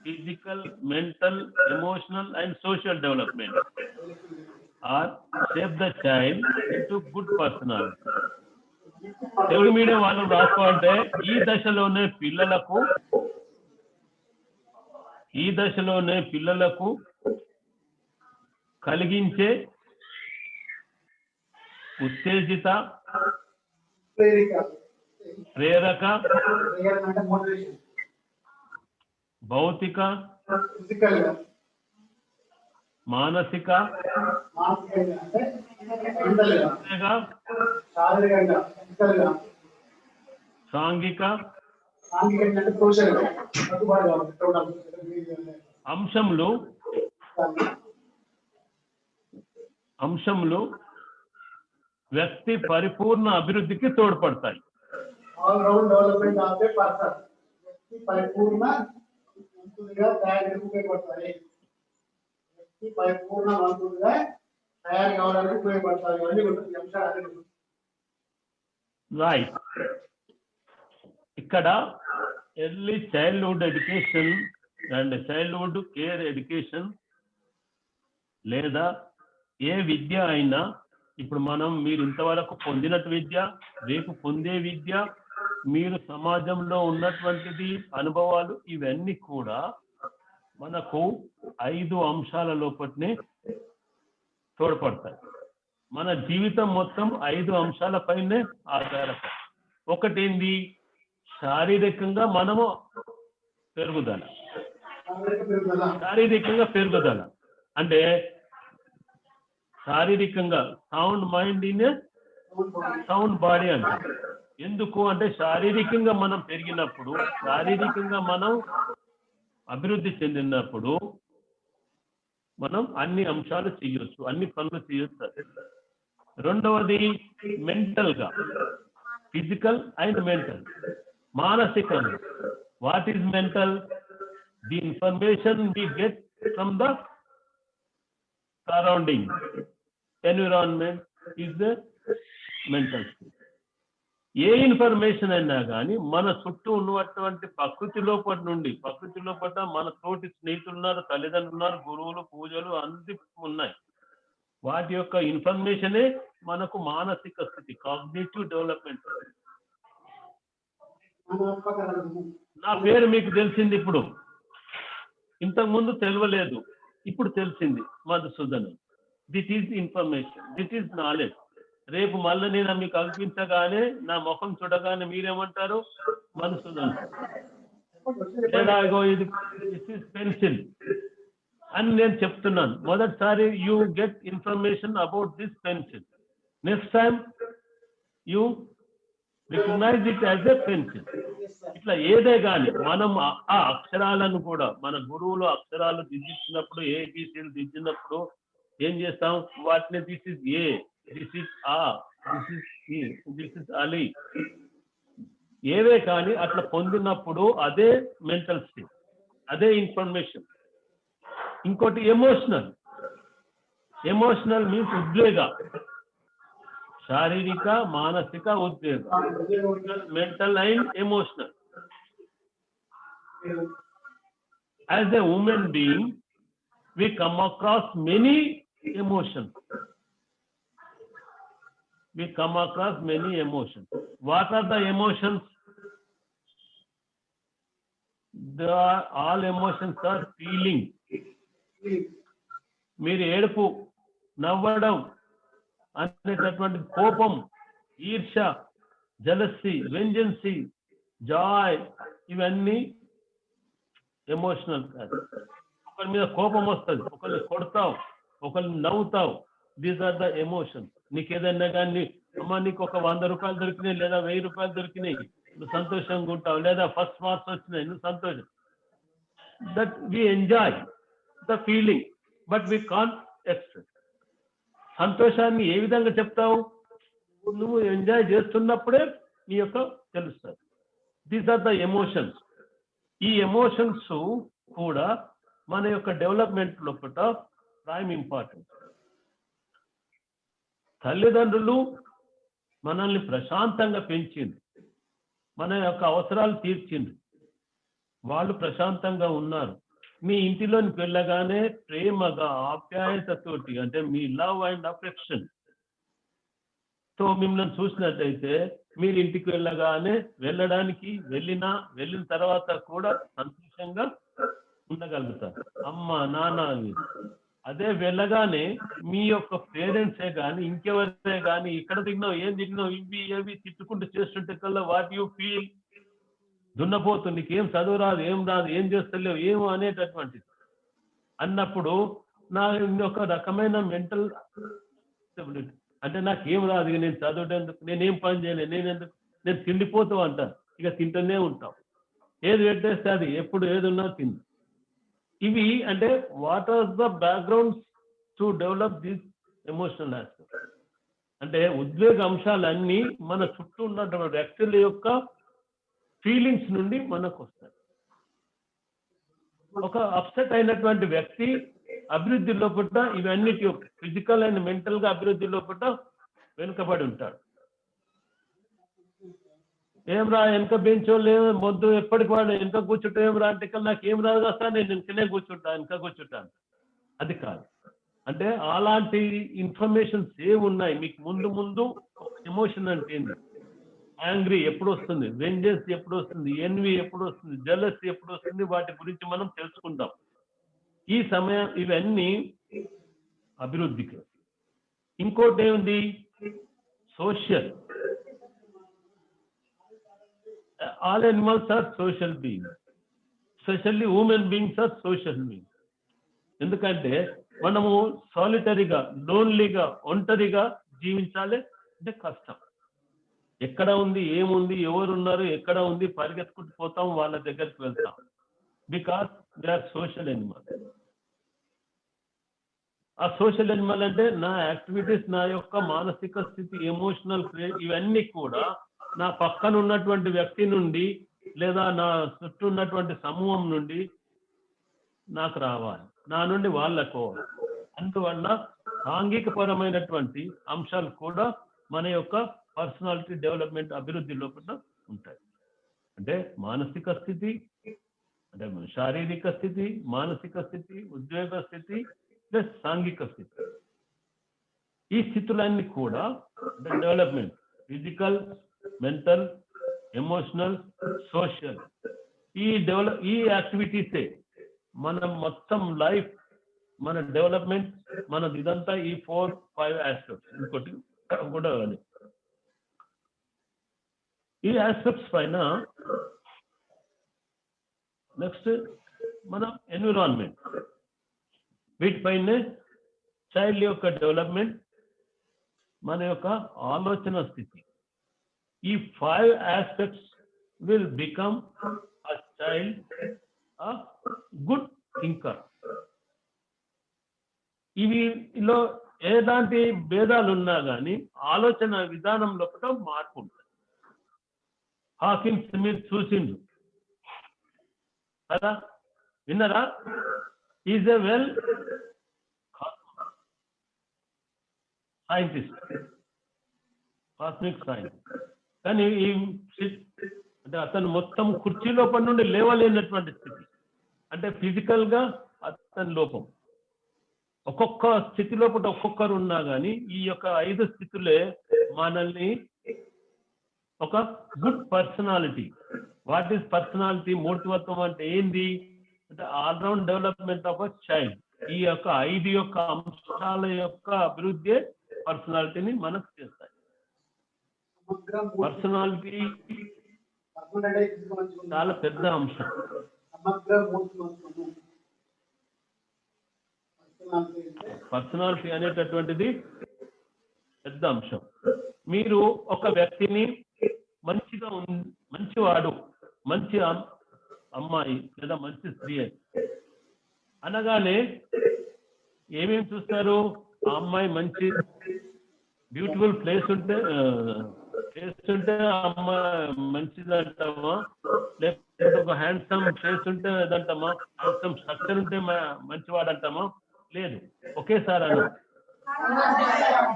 physical, mental, emotional, and social development are shape the child into good personality. Telugu medium వాళ్ళు రాసుకోవాలంటే ఈ దశలోనే పిల్లలకు ఈ దశలోనే పిల్లలకు కలిగించే ఉత్తేజిత, ప్రేరక, భౌతిక, మానసిక, సాంఘిక అంశములు వ్యక్తి పరిపూర్ణ అభివృద్ధికి తోడ్పడతాయి. All round development of A person, వ్యక్తి పరిపూర్ణవంతుడిగా తయారీకి ఉపయోగపడతాయి. వ్యక్తి పరిపూర్ణవంతుడిగా తయారు కావడానికి ఉపయోగపడతాయి. ఇవన్నీ ఉంటుంది అంశాలు. రైట్. ఇక్కడ early childhood education and childhood care education లేదా ఏ విద్య అయినా, ఇప్పుడు మీరు ఇంతవరకు పొందినట్టు విద్య, రేపు పొందే విద్య, మీరు సమాజంలో ఉన్నటువంటిది అనుభవాలు, ఇవన్నీ కూడా మనకు 5 అంశాల లోపలనే తోడ్పడతాయి. మన జీవితం మొత్తం 5 అంశాలపైనే ఆధారపడి. ఒకటేంది? శారీరకంగా మనము పెరుగుదల. శారీరకంగా పెరుగుదల అంటే శారీరకంగా sound mind in sound body అంటారు. ఎందుకు అంటే శారీరకంగా మనం పెరిగినప్పుడు, శారీరకంగా మనం అభివృద్ధి చెందినప్పుడు మనం అన్ని అంశాలు చేయొచ్చు, అన్ని పనులు చేయొచ్చు. రెండవది మెంటల్ గా, ఫిజికల్ అండ్ మెంటల్, మానసికంగా. What is mental? The information we get from the surrounding environment is the mental state. ఏ ఇన్ఫర్మేషన్ అయినా కానీ మన చుట్టూ ఉన్నటువంటి ప్రకృతి లోపల మన తోటి స్నేహితులు ఉన్నారు, తల్లిదండ్రులు ఉన్నారు, గురువులు, పూజలు అన్ని ఉన్నాయి. వాటి యొక్క ఇన్ఫర్మేషనే మనకు మానసిక స్థితి, కాగ్నిటివ్ డెవలప్మెంట్. నా పేరు మీకు తెలిసింది, ఇప్పుడు ఇంతకుముందు తెలియలేదు, ఇప్పుడు తెలిసింది, Madhusudan. This is information, this is knowledge. రేపు మళ్ళీ నేను మీకు కల్పించగానే, నా ముఖం చూడగానే మీరేమంటారు? మధుసూదన్. ఇది దిస్ ఈజ్ పెన్సిల్ అని నేను చెప్తున్నాను. మొదటిసారి you get information about this pencil. Next time you recognize it as a pencil. ఇట్లా ఏదే కానీ మనం ఆ అక్షరాలను కూడా మన గురువులు అక్షరాలు దిద్దించినప్పుడు, ఏబిసిలు దిద్దినప్పుడు ఏం చేస్తాం? వాటిని దిస్ ఇస్ ఏ, దిస్ ఇస్ ఆ, దిస్ ఇస్ ఈ, దిస్ ఇస్ అలీ, ఏవే కానీ అట్లా పొందినప్పుడు అదే మెంటల్ స్టేట్, అదే ఇన్ఫర్మేషన్. ఇంకోటి ఎమోషనల్. ఎమోషనల్ మీన్స్ ఉద్వేగ, శారీరక, మానసిక ఉద్వేగ, mental and emotional. As a human being, we come across many emotions. What are the emotions? All emotions are feeling. మీరు ఏడుపు, నవ్వడం అనేటటువంటి కోపం, ఈర్ష, జలసీ, వెంజెన్సీ, జాయ్, ఇవన్నీ ఎమోషనల్ కాదు. ఒకరి మీద కోపం వస్తుంది, ఒకరిని కొడతావు, ఒకరిని నవ్వుతావు. These are the emotions. నీకు ఏదైనా కానీ, అమ్మ నీకు ఒక 100 రూపాయలు దొరికినాయి లేదా 1000 రూపాయలు దొరికినాయి, నువ్వు సంతోషంగా ఉంటావు. లేదా ఫస్ట్ మార్క్స్ వచ్చినాయి, నువ్వు సంతోషం. That we enjoy the feeling, but we can't express. సంతోషాన్ని ఏ విధంగా చెప్తావు? నువ్వు ఎంజాయ్ చేస్తున్నప్పుడే నీ యొక్క తెలుస్తుంది. These are the emotions. ఈ ఎమోషన్స్ కూడా మన యొక్క డెవలప్మెంట్ లోపల ప్రైమ్ ఇంపార్టెంట్. తల్లిదండ్రులు మనల్ని ప్రశాంతంగా పెంచింది, మన యొక్క అవసరాలు తీర్చింది, వాళ్ళు ప్రశాంతంగా ఉన్నారు. మీ ఇంటిలోనికి వెళ్ళగానే ప్రేమగా, ఆప్యాయతతోటి, అంటే మీ లవ్ అండ్ అఫెక్షన్ తో మిమ్మల్ని చూసినట్టయితే, మీరు ఇంటికి వెళ్ళగానే వెళ్ళిన తర్వాత కూడా సంతోషంగా ఉండగలుగుతారు. అమ్మ నాన్న అని. అదే వెళ్ళగానే మీ యొక్క పేరెంట్సే కానీ ఇంకెవరే కానీ ఇక్కడ తిన్నావు ఏం తిన్నావు ఇవి ఏవి తిట్టుకుంటూ చేస్తుంటే కల్లా వాట్ యు ఫీల్, దున్నపోతు నీకేం చదువు రాదు ఏం రాదు ఏం చేస్తలేవు ఏమో అనేటటువంటిది అన్నప్పుడు నా ఒక రకమైన మెంటల్ అంటే నాకేం రాదు, ఇక నేను చదవటం నేనేం పని చేయలేదు, నేను తిండిపోతూ అంటాను. ఇక తింటూనే ఉంటాం, ఏది పెట్టేస్తే అది ఎప్పుడు ఏది ఉన్నా తింది. ఇవి అంటే what are the backgrounds to develop this emotional aspect. అంటే ఉద్వేగ అంశాలన్నీ మన చుట్టూ ఉన్నటువంటి వ్యక్తుల యొక్క ఫీలింగ్స్ నుండి మనకు వస్తాయి. ఒక అప్సెట్ అయినటువంటి వ్యక్తి అభివృద్ధి లోపల ఇవన్నిటి ఫిజికల్ అండ్ మెంటల్ గా అభివృద్ధి లోపల వెనుకబడి ఉంటాడు. ఏం రా వెనక బెంచోళ్ళు ఏమో మొద్దు ఎప్పటికి వాడు వెనక కూర్చుంటా ఏం రా అంటే నాకు ఏం రాదు కదా నేను వెనకనే కూర్చుంటా వెనక కూర్చుంటాను. అది కాదు. అంటే అలాంటి ఇన్ఫర్మేషన్స్ ఏమి ఉన్నాయి మీకు ముందు ముందు. ఎమోషన్ అంటే ఏంటి, యాంగ్రీ ఎప్పుడు వస్తుంది, వెంజెన్స్ ఎప్పుడు వస్తుంది, ఎన్వి ఎప్పుడు వస్తుంది, జెలసీ ఎప్పుడు వస్తుంది, వాటి గురించి మనం తెలుసుకుందాం. ఈ సమయం ఇవన్నీ అభివృద్ధికి. ఇంకోటి ఏముంది, social. All animals are social beings, specially human beings are social beings. ఎందుకంటే మనము సాలిటరీగా లోన్లీగా ఒంటరిగా జీవించాలి అంటే కష్టం. ఎక్కడ ఉంది ఏముంది ఎవరున్నారు ఎక్కడ ఉంది పరిగెత్తుకుంటూ పోతాం వాళ్ళ దగ్గరికి వెళ్తాం. Because they are social animal. ఆ సోషల్ ఎనిమల్ అంటే నా యాక్టివిటీస్, నా యొక్క మానసిక స్థితి, ఎమోషనల్ ఇవన్నీ కూడా నా పక్కన ఉన్నటువంటి వ్యక్తి నుండి లేదా నా చుట్టూ ఉన్నటువంటి సమూహం నుండి నాకు రావాలి, నా నుండి వాళ్ళకు. అందువల్ల సాంఘిక పరమైనటువంటి అంశాలు కూడా మన యొక్క పర్సనాలిటీ డెవలప్మెంట్ అభివృద్ధి లోపల ఉంటాయి. అంటే మానసిక స్థితి, అంటే శారీరక స్థితి, మానసిక స్థితి, ఉద్వేగ స్థితి ప్లస్ సాంఘిక స్థితి. ఈ స్థితులన్నీ కూడా అంటే development physical, mental, emotional, social. ఈ యాక్టివిటీసే మన మొత్తం లైఫ్, మన డెవలప్మెంట్, మనది ఇదంతా ఈ 4-5 ఆస్పెక్ట్స్. ఇంకోటి కూడా ఈ ఆస్పెక్ట్స్ పైన నెక్స్ట్ మన ఎన్విరాన్మెంట్, వీటిపైనే చైల్డ్ యొక్క డెవలప్మెంట్, మన యొక్క ఆలోచన స్థితి. ఈ 5 aspects will become a child a good thinker. ఇవిలో ఏదాంటి భేదాలు ఉన్నా కానీ ఆలోచన విధానం లోపల మార్పు ఉంటుంది. హాకిన్స్ మీరు చూసిండు కదా, విన్నారా? Is a well scientist, cosmic scientist. కానీ అంటే అతను మొత్తం కుర్చీ లోపల నుండి లేవలేనటువంటి స్థితి, అంటే ఫిజికల్ గా అతని లోపం. ఒక్కొక్క స్థితి లోపల ఒక్కొక్కరు ఉన్నా కానీ ఈ యొక్క 5 స్థితులే మనల్ని ఒక good personality. What is personality? మూర్తిమత్వం అంటే ఏంది అంటే all round development of a child. ఈ యొక్క 5 యొక్క అంశాల యొక్క అభివృద్ధి పర్సనాలిటీని మనకు చేస్తాయి. పర్సనాలిటీ చాలా పెద్ద అంశం. పర్సనాలిటీ అనేటటువంటిది పెద్ద అంశం. మీరు ఒక వ్యక్తిని మంచిగా మంచివాడు, మంచి అమ్మాయి లేదా మంచి స్త్రీ అనగానే ఏమేమి చూస్తారు? ఆ అమ్మాయి మంచి బ్యూటిఫుల్ ప్లేస్ ఉంటే ఆ అమ్మాయి మంచిది అంటామా, లేకపోతే ఒక హ్యాండ్సమ్ ఫేస్ ఉంటే అదంటామా, హ్యాండ్సమ్ స్ట్రక్చర్ ఉంటే మంచివాడు అంటామా? లేదు, ఒకేసారి అను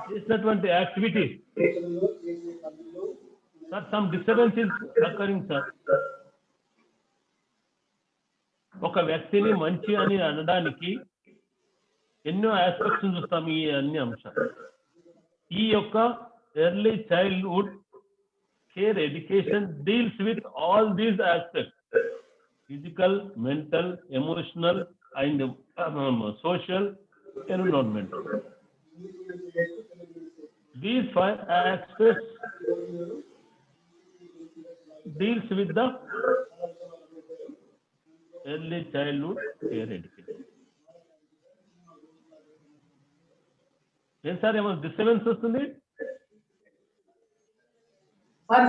చేసినటువంటి activities. Sir some disturbance is occurring sir. ఒక వ్యక్తిని మంచి అని అనడానికి ఎన్నో ఆస్పెక్ట్స్ చూస్తాం. ఈ అన్ని అంశాలు ఈ యొక్క early childhood care education deals with all these aspects. physical, mental, emotional, and social environment. These 5 aspects deals with the early childhood care education. Yes, sir, ఏమో డిస్టర్బెన్స్ వస్తుంది. Sorry,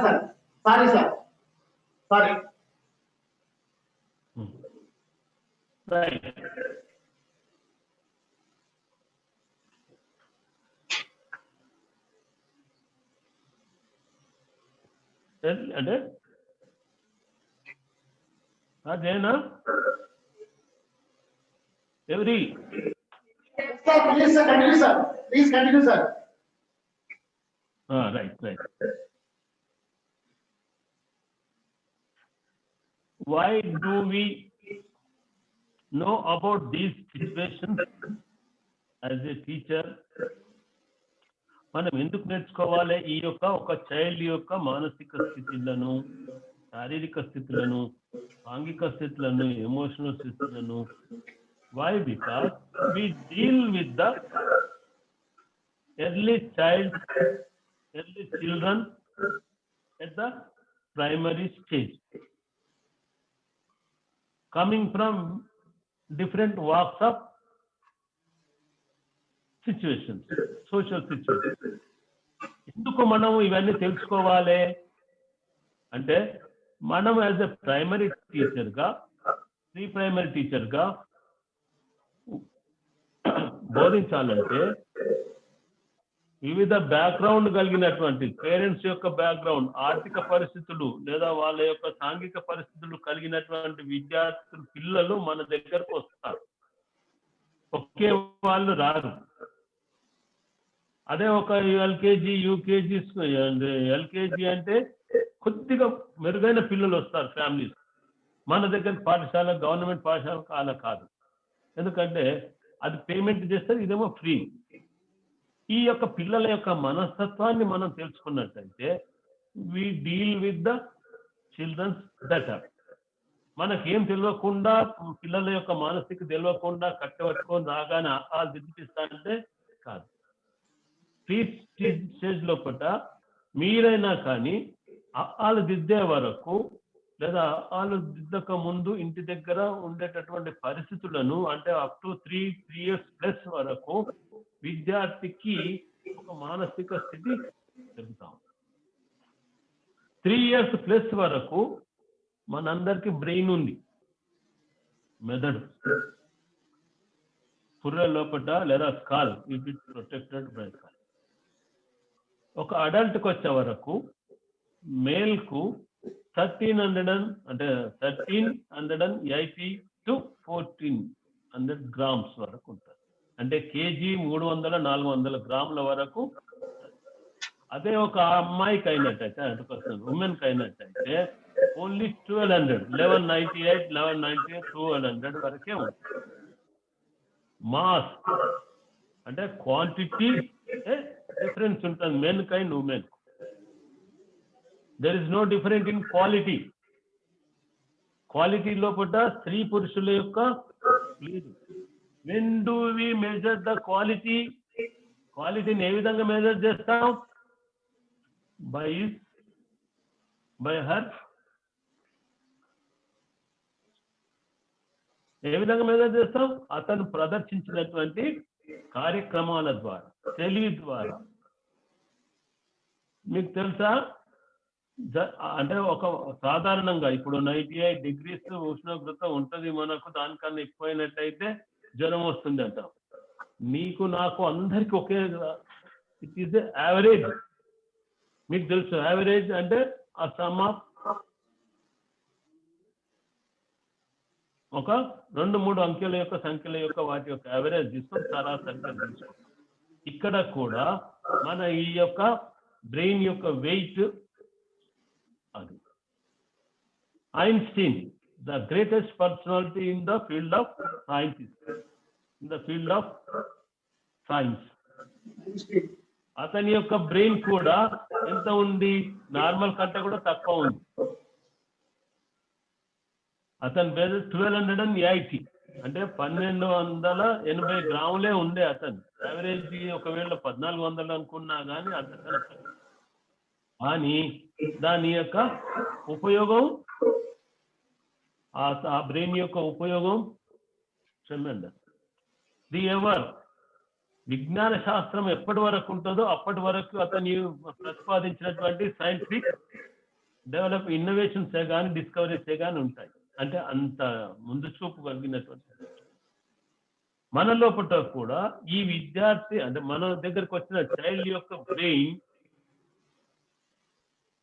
sir. Right. అంటే అదేనా ఎవరి Sir, please continue, sir. right. Why do we know about these situations as a teacher? మనం ఎందుకు నేర్చుకోవాలి ఈ యొక్క ఒక చైల్డ్ యొక్క మానసిక స్థితులను, శారీరక స్థితులను, సాంఘిక స్థితులను, ఎమోషనల్ స్థితులను? Why? Because we deal with the early children at the primary stage, coming from different walks of situations, social situations. ఎందుకు మనం ఇవన్నీ తెలుసుకోవాలి అంటే, మనం యాజ్ ఎ ప్రైమరీ టీచర్గా, ప్రీ ప్రైమరీ టీచర్గా బోధించాలంటే వివిధ బ్యాక్గ్రౌండ్ కలిగినటువంటి పేరెంట్స్ యొక్క బ్యాక్గ్రౌండ్, ఆర్థిక పరిస్థితులు లేదా వాళ్ళ యొక్క సాంఘిక పరిస్థితులు కలిగినటువంటి విద్యార్థులు, పిల్లలు మన దగ్గరకు వస్తారు. ఒకే వాళ్ళు రారు. అదే ఒక ఎల్కేజీ, యూకేజీ, ఎల్కేజీ అంటే కొద్దిగా మెరుగైన పిల్లలు వస్తారు ఫ్యామిలీస్ మన దగ్గర. పాఠశాల, గవర్నమెంట్ పాఠశాల అలా కాదు. ఎందుకంటే అది పేమెంట్ చేస్తారు, ఇదేమో ఫ్రీ. ఈ యొక్క పిల్లల యొక్క మనస్తత్వాన్ని మనం తెలుసుకున్నట్టయితే we deal with the childrens better. మనకేం తెలియకుండా, పిల్లల యొక్క మానసిక తెలియకుండా కట్టబట్టుకొని రాగానే వాళ్ళు దిద్దిస్తారంటే కాదు. ప్రీ స్టేజ్ లోపల మీరైనా కానీ వాళ్ళు దిద్దే వరకు లేదా వాళ్ళు దిద్దక ముందు ఇంటి దగ్గర ఉండేటటువంటి పరిస్థితులను, అంటే అప్ టు 3 years ప్లస్ వరకు విద్యార్థికి ఒక మానసిక స్థితి జరుగుతాం. 3 years ప్లస్ వరకు మనందరికి బ్రెయిన్ ఉంది, మెదడు, పుర్రె లోపల లేదా స్కాల్, ఇట్ ఇస్ ప్రొటెక్టెడ్ బై స్కాల్. ఒక అడల్ట్కి వచ్చే వరకు మేల్కు 1380 to 1400 గ్రామ్స్ వరకు ఉంటుంది. అంటే కేజీ 300-400 గ్రాముల వరకు. అదే ఒక అమ్మాయికి అయినట్టయితే, ఉమెన్కి అయినట్టయితే ఓన్లీ 1200, 1198, 1200 వరకే ఉంటుంది. మాస్ అంటే క్వాంటిటీ డిఫరెన్స్ ఉంటుంది men and women. There is no different in quality. Quality లోపల స్త్రీ పురుషుల యొక్క లేదు. When do we measure the quality? క్వాలిటీని ఏ విధంగా మెజర్ చేస్తాం? By her. ఏ విధంగా మెజర్ చేస్తాం? అతను ప్రదర్శించినటువంటి కార్యక్రమాల ద్వారా, తెలివి ద్వారా. మీకు తెలుసా, అంటే ఒక సాధారణంగా ఇప్పుడు 98 degrees ఉష్ణోగ్రత ఉంటుంది మనకు. దానికన్నా ఎక్కువైనట్టయితే జ్వరం వస్తుంది అంటాం. నీకు నాకు అందరికి ఒకే, ఇట్ ఈస్ యావరేజ్. మీకు తెలుసు యావరేజ్ అంటే ఆ సమ్ ఆఫ్ ఒక 2-3 అంకెల యొక్క సంఖ్యల యొక్క వాటి యొక్క యావరేజ్ తీసుకొని సరాసరిగా తెలుసుకుంటాం. ఇక్కడ కూడా మన ఈ యొక్క బ్రెయిన్ యొక్క వెయిట్ అది. Einstein, the greatest personality in the field of science, అతని యొక్క బ్రెయిన్ కూడా ఎంత ఉంది? నార్మల్ కంటే కూడా తక్కువ ఉంది. అతని పేరు 1280, అంటే 1280 గ్రాములే ఉండే అతను. యావరేజ్ ఒకవేళ 1400 అనుకున్నా కానీ అతను కానీ దాని యొక్క ఉపయోగం, ఆ బ్రెయిన్ యొక్క ఉపయోగం ట్రెమెండస్. ది ఎవర్ విజ్ఞాన శాస్త్రం ఎప్పటి వరకు ఉంటుందో అప్పటి వరకు అతని ప్రతిపాదించినటువంటి సైంటిఫిక్ డెవలప్ ఇన్నోవేషన్స్ కానీ డిస్కవరీస్ కానీ ఉంటాయి. అంటే అంత ముందు చూపు కలిగినటువంటి మన లోపల కూడా ఈ విద్యార్థి అంటే మన దగ్గరకు వచ్చిన చైల్డ్ యొక్క బ్రెయిన్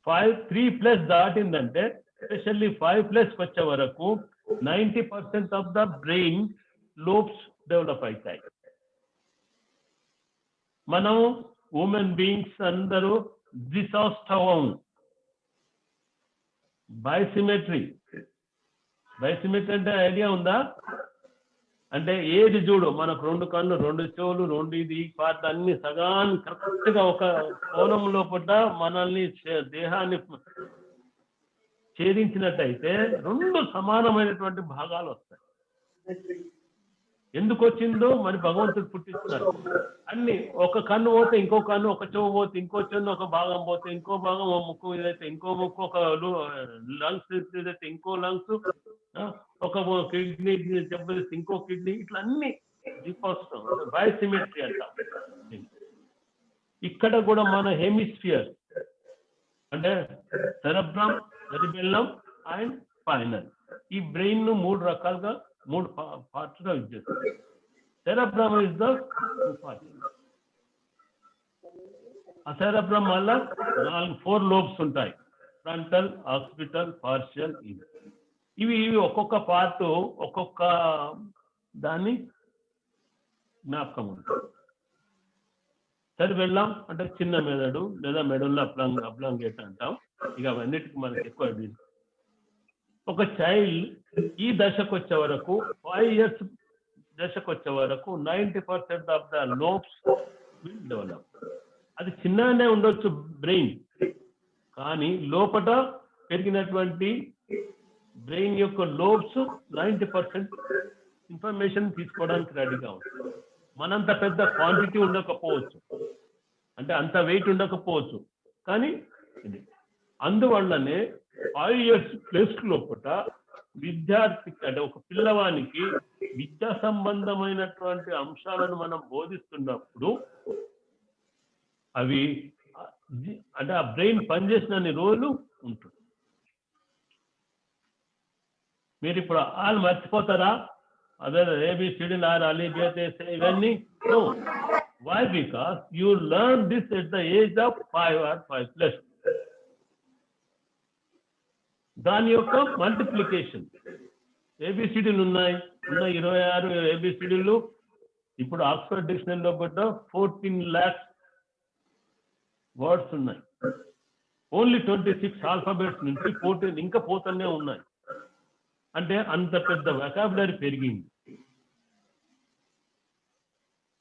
3+ దాటిందంటే, ఎస్పెషల్లీ 5+ వచ్చే వరకు 90% of the brain lobes develop అవుతాయి. మనం హ్యూమన్ బీయింగ్స్ అందరూ ద్విసౌష్ఠవం, బైసిమెట్రీ అంటే ఐడియా ఉందా? అంటే ఏది చూడు, మనకు 2 కళ్ళు, 2 చెవులు, 2 ఇది పార్ట్ అన్ని సగాన్ని కరెక్ట్ గా ఒక కోణం లోపల మనల్ని దేహాన్ని ఛేదించినట్టయితే 2 సమానమైనటువంటి భాగాలు వస్తాయి. ఎందుకు వచ్చిందో మరి భగవంతుడు పుట్టిస్తున్నారు. అన్ని ఒక కన్ను పోతే ఇంకో కన్ను, ఒక చెవు పోతే ఇంకో చెవు, ఒక భాగం పోతే ఇంకో భాగం, ముక్కు ఇదైతే ఇంకో ముక్కు, ఒక లంగ్స్ ఇదైతే ఇంకో లంగ్స్, ఒక కిడ్నీ చెప్పేసి ఇంకో కిడ్నీ, ఇట్లా అన్ని బయోసిమెట్రీ అంట. ఇక్కడ కూడా మన హెమిస్ఫియర్ అంటే సెరెబ్రమ్, సెరిబెల్లం అండ్ స్పైనల్, ఈ బ్రెయిన్ ను 3 రకాలుగా 3 పార్ట్స్ గా యూజ్ చేస్తారు. Cerebrum is the part. ఆ సెరెబ్రమ్ వల్ల 4 లోబ్స్ ఉంటాయి, ఫ్రంటల్, ఆక్సిపిటల్, పార్షియల్. ఇవి ఒక్కొక్క పార్ట్ ఒక్కొక్క దాన్ని జ్ఞాపకం ఉంటుంది. సెరిబెల్లం అంటే చిన్న మెదడు లేదా మెడుల్లా అబ్లాంగేట్ అంటాం. ఇక అవన్నిటికి మనకి ఎక్కువ. ఒక చైల్డ్ ఈ దశకు వచ్చే వరకు 5 years దశకు వచ్చే వరకు 90% of the lobes will develop. అది చిన్నగానే ఉండొచ్చు బ్రెయిన్, కానీ లోపల పెరిగినటువంటి బ్రెయిన్ యొక్క లోబ్స్ 90% ఇన్ఫర్మేషన్ తీసుకోవడానికి రెడీగా ఉంటుంది. మనంత పెద్ద క్వాంటిటీ ఉండకపోవచ్చు, అంటే అంత వెయిట్ ఉండకపోవచ్చు, కానీ ఇది అందువల్లనే 5 years+ లోపల విద్యార్థి అంటే ఒక పిల్లవానికి విద్యా సంబంధమైనటువంటి అంశాలను మనం బోధిస్తున్నప్పుడు అవి అంటే ఆ బ్రెయిన్ పనిచేసిన రోజులు ఉంటుంది. మీరు ఇప్పుడు ఆల్ మర్చిపోతారా? అదే ABCD అలీ బేతేసే ఇవన్నీ? No. Why? Because you learn this at the age of 5 or 5+. దాని యొక్క మల్టిప్లికేషన్ ABCDలు ఉన్నాయి 26 ABCDలు. ఇప్పుడు ఆక్స్ఫర్డ్ డిక్షనరీలో పడ్డ 14 lakhs వర్డ్స్ ఉన్నాయి. ఓన్లీ 26 ఆల్ఫాబెట్స్ నుంచి 14 ఇంకా పోతూనే ఉన్నాయి. అంటే అంత పెద్ద వొకాబులరీ పెరిగింది.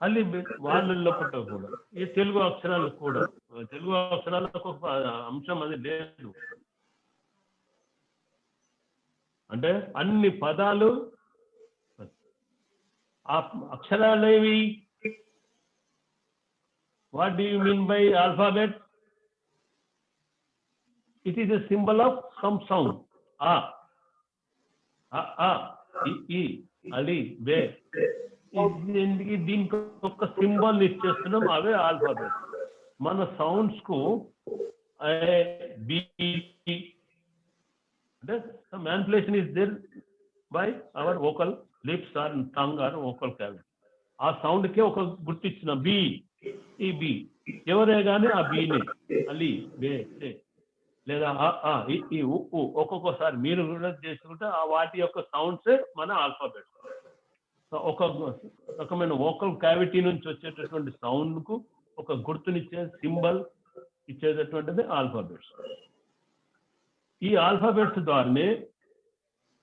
అది వాళ్ళల్లో పట్ట కూడా ఈ తెలుగు అక్షరాలకు కూడా, తెలుగు అక్షరాలకు ఒక అంశం అది లేదు. అంటే అన్ని పదాలు ఆ అక్షరాలేవి. What do you mean by alphabet? It is a symbol of some sound. ఆ, ఈ, అలి, బే, దీనికి ఒక సింబల్ ఇచ్చేస్తున్నాం, అవే ఆల్ఫాబెట్. మన సౌండ్స్ కు అంటే manipulation is there by our vocal lips or tongue or vocal cavity. ఆ సౌండ్ కే ఒక గుర్తిచ్చిన బి, ఈ బి ఎవరే కానీ ఆ బీని అలి, బే, లేదా ఈ ఉప్పు ఒక్కొక్కసారి మీరు కూడా చేసుకుంటే ఆ వాటి యొక్క సౌండ్సే మన ఆల్ఫాబెట్. ఒక రకమైన వోకల్ క్యావిటీ నుంచి వచ్చేటటువంటి సౌండ్ కు ఒక గుర్తునిచ్చే సింబల్ ఇచ్చేటటువంటిది ఆల్ఫాబెట్స్. ఈ ఆల్ఫాబెట్స్ ద్వారానే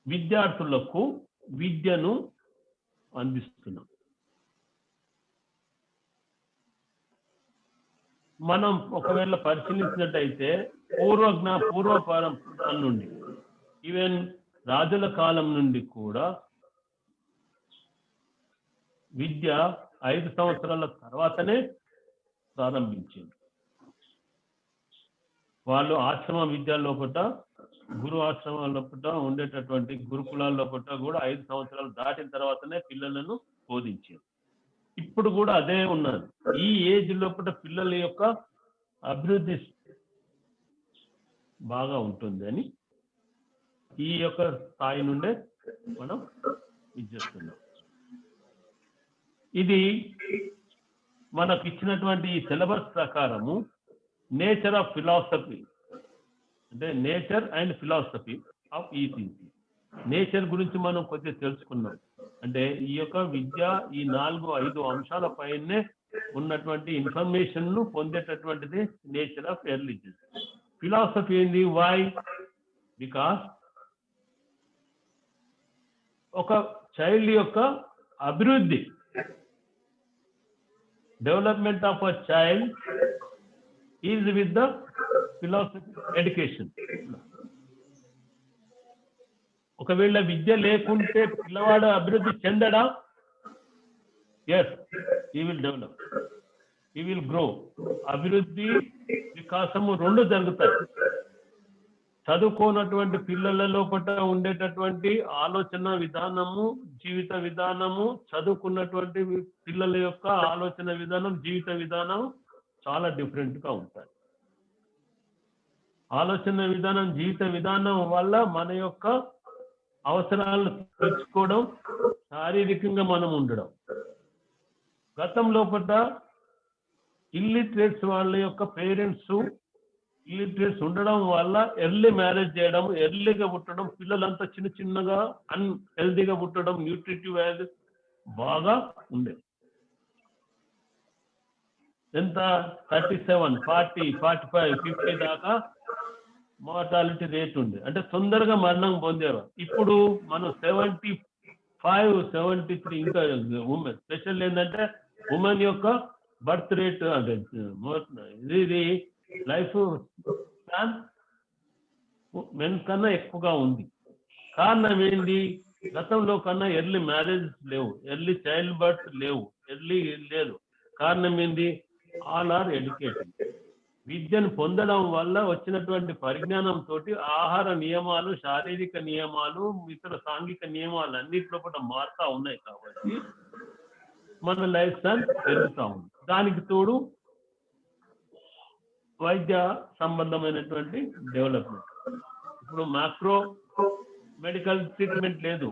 విద్యార్థులకు విద్యను అందిస్తున్నాం. మనం ఒకవేళ పరిశీలించినట్టయితే పూర్వపరం నుండి ఈవెన్ రాజుల కాలం నుండి కూడా విద్య 5 సంవత్సరాల తర్వాతనే ప్రారంభించింది. వాళ్ళు ఆశ్రమ విద్య లోపల, గురు ఆశ్రమాల లోపల ఉండేటటువంటి గురుకులాల లోపల కూడా 5 సంవత్సరాలు దాటిన తర్వాతనే పిల్లలను బోధించారు. ఇప్పుడు కూడా అదే ఉన్నది. ఈ ఏజ్ లోపల పిల్లల యొక్క అభివృద్ధి బాగా ఉంటుంది అని ఈ యొక్క స్థాయి నుండే మనం ఇది చేస్తున్నాం. ఇది మనకు ఇచ్చినటువంటి ఈ సిలబస్ ప్రకారము నేచర్ ఆఫ్ ఫిలాసఫీ, అంటే nature and philosophy of ECC. Nature గురించి మనం కొద్దిగా తెలుసుకున్నాం. అంటే ఈ యొక్క విద్య ఈ 4-5 అంశాల పైనే ఉన్నటువంటి ఇన్ఫర్మేషన్ ను పొందేటటువంటిది నేచర్ ఆఫ్ రిలీజియన్. ఫిలాసఫీ ఏంది? వై? బికాస్ ఒక చైల్డ్ యొక్క అభివృద్ధి, development of a child is with the philosophy education. ఒకవేళ విద్య లేకుంటే పిల్లవాడు అభివృద్ధి చెందడా? Yes, he will develop, he will grow. అభివృద్ధి వికాసము రెండు జరుగుతాయి. చదువుకోనటువంటి పిల్లల లోపల ఉండేటటువంటి ఆలోచన విధానము, జీవిత విధానము, చదువుకున్నటువంటి పిల్లల యొక్క ఆలోచన విధానం, జీవిత విధానం చాలా డిఫరెంట్ గా ఉంటాయి. ఆలోచన విధానం, జీవిత విధానం వల్ల మన యొక్క అవసరాలను తీర్చుకోవడం, శారీరకంగా మనం ఉండడం. గతం లోపల ఇల్లిటరేట్స్ వాళ్ళ యొక్క పేరెంట్స్ ఇల్లిటరేట్స్ ఉండడం వల్ల ఎర్లీ మ్యారేజ్ చేయడం, ఎర్లీగా పుట్టడం, పిల్లలంతా చిన్న చిన్నగా అన్హెల్దీగా పుట్టడం, న్యూట్రిటివ్ వాల్యూస్ బాగా ఉండేది. ఎంత 37, 40, 45, 50 దాకా మార్టాలిటీ రేట్ ఉంది. అంటే తొందరగా మరణం పొందేవారు. ఇప్పుడు మనం 75, 73 ఇంకా ఉమెన్ స్పెషల్ ఏంటంటే ఉమెన్ యొక్క బర్త్ రేట్, అంటే ఇది లైఫ్ స్పాన్ మెన్ కన్నా ఎక్కువగా ఉంది. కారణం ఏంటి? గతంలో కన్నా ఎర్లీ మ్యారేజ్ లేవు, ఎర్లీ చైల్డ్ బర్త్ లేవు, ఎర్లీ లేదు. కారణం ఏంటి? All are educated. విద్యను పొందడం వల్ల వచ్చినటువంటి పరిజ్ఞానంతో ఆహార నియమాలు, శారీరక నియమాలు, ఇతర సాంఘిక నియమాలు అన్నింటిలో కూడా మారుతా ఉన్నాయి. కాబట్టి మన లైఫ్ స్టైల్ పెరుగుతూ ఉంది. దానికి తోడు వైద్య సంబంధమైనటువంటి డెవలప్మెంట్. ఇప్పుడు మైక్రో మెడికల్ ట్రీట్మెంట్ లేదు,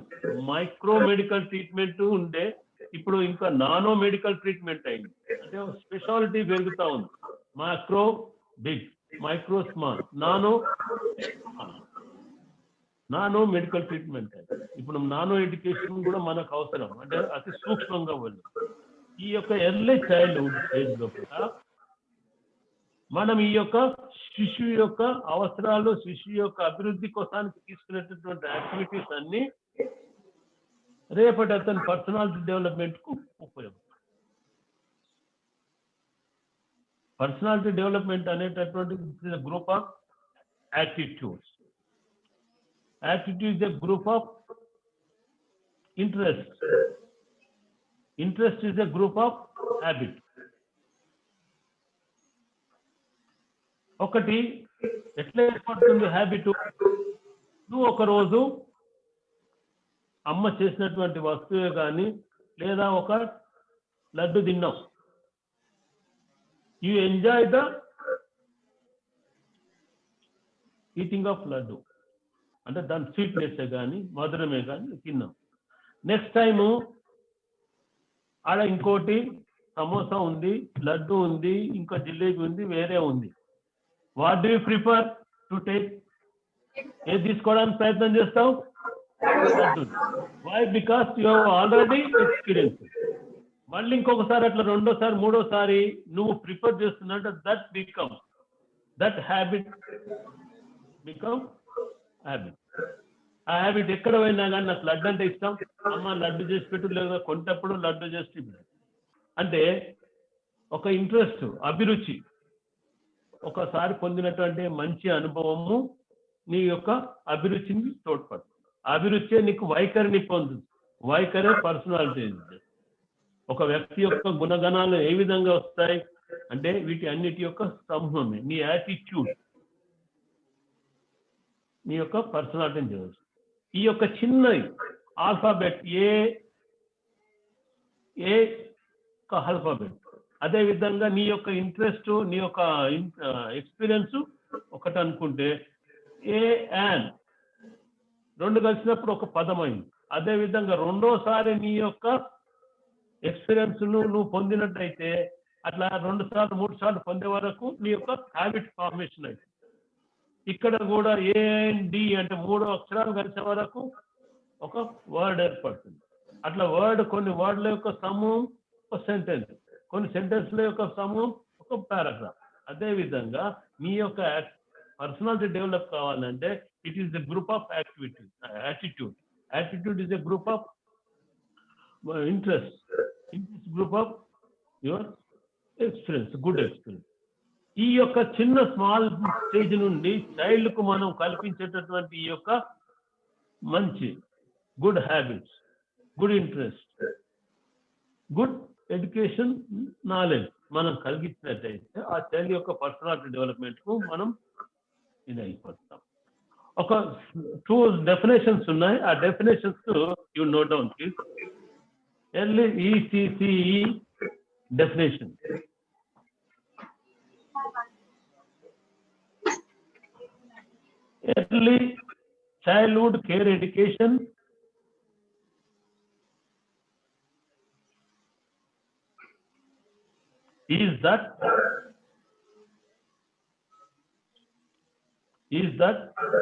మైక్రో మెడికల్ ట్రీట్మెంట్ ఉండే, ఇప్పుడు ఇంకా నానో మెడికల్ ట్రీట్మెంట్ అయింది. అంటే స్పెషాలిటీ పెరుగుతూ ఉంది. Micro big, micro small, nano medical treatment. ఇప్పుడు నానో ఎడ్యుకేషన్ కూడా మనకు అవసరం. అంటే అతి సూక్ష్మంగా వెళ్ళి ఈ యొక్క ఎర్లీ చైల్డ్హుడ్ స్టేజ్ లోపల మనం ఈ యొక్క శిశువు యొక్క అవసరాలు, శిశువు యొక్క అభివృద్ధి కోసానికి తీసుకునేటటువంటి యాక్టివిటీస్ అన్ని రేపటి అతని పర్సనాలిటీ డెవలప్మెంట్ కు ఉపయోగం. పర్సనాలిటీ డెవలప్మెంట్ అనేటటువంటి group of attitudes. Attitude is a group of interest. Interest is a group of habit. ఒకటి ఎట్లా ఏర్పడుతుంది హ్యాబిట్? నువ్వు ఒకరోజు అమ్మ చేసినటువంటి వస్తువే కానీ లేదా ఒక లడ్డు తిన్నావు, you enjoy the eating of laddu. అంటే దాని స్వీట్నెస్ కానీ మధురమే కానీ తిన్నాం. నెక్స్ట్ టైము ఆడ ఇంకోటి సమోసా ఉంది, లడ్డు ఉంది, ఇంకా జిలేబీ ఉంది, వేరే ఉంది. What do you prefer to take? ఏది తీసుకోవడానికి ప్రయత్నం చేస్తావు? Why? Because you have already experience. మళ్ళీ ఇంకొకసారి అట్లా రెండోసారి మూడోసారి నువ్వు ప్రిఫర్ చేస్తున్నట్టు దట్ హ్యాబిట్ బికమ్ హ్యాబిట్. ఆ హ్యాబిట్ ఎక్కడ పోయినా కానీ నాకు లడ్డు అంటే ఇష్టం, అమ్మ లడ్డు చేసి పెట్టు, లేదా కొంటప్పుడు లడ్డు చేసి పెట్టు. అంటే ఒక ఇంట్రెస్ట్, అభిరుచి, ఒకసారి పొందినటువంటి మంచి అనుభవము నీ యొక్క అభిరుచిని తోడ్పడుతుంది. అభిరుచి నీకు వైఖరిని పొందు. వైఖరే పర్సనాలిటీ. ఒక వ్యక్తి యొక్క గుణగణాలు ఏ విధంగా వస్తాయి అంటే వీటి అన్నిటి యొక్క సమూహమే. నీ యాటిట్యూడ్ నీ యొక్క పర్సనాలిటీని చేయవచ్చు. ఈ యొక్క చిన్న ఆల్ఫాబెట్ ఏ ఆల్ఫాబెట్, అదే విధంగా నీ యొక్క ఇంట్రెస్ట్, నీ యొక్క ఎక్స్పీరియన్స్ ఒకటి అనుకుంటే ఏ యాన్ రెండు కలిసినప్పుడు ఒక పదం అయింది. అదే విధంగా రెండోసారి నీ యొక్క ఎక్స్పీరియన్స్ నువ్వు పొందినట్టయితే అట్లా 2 సార్లు 3 సార్లు పొందే వరకు నీ యొక్క హ్యాబిట్ ఫార్మేషన్ అయింది. ఇక్కడ కూడా ఏ అండ్ డి అంటే 3 అక్షరాలు కలిసే వరకు ఒక వర్డ్ ఏర్పడుతుంది. అట్లా కొన్ని వర్డ్ల యొక్క సమూహం ఒక సెంటెన్స్, కొన్ని సెంటెన్స్ల యొక్క సమూహం ఒక పారాగ్రాఫ్. అదే విధంగా నీ యొక్క పర్సనాలిటీ డెవలప్ కావాలంటే it is the group of activities. Attitude is a group of interest, group of your experience, good experience. ఈ యొక్క చిన్న స్మాల్ స్టేజ్ నుండి చైల్డ్ కు మనం కల్పించేటటువంటి ఈ యొక్క మంచి good habits, good interest, good education, knowledge మనం కలిగించినట్టయితే ఆ చైల్డ్ యొక్క పర్సనాలిటీ డెవలప్మెంట్ కు మనం ఇది అయిపోతాం. ఒక 2 డెఫినేషన్స్ ఉన్నాయి. ఆ definitions you note down please. Early ECCE definition. Early childhood care education is that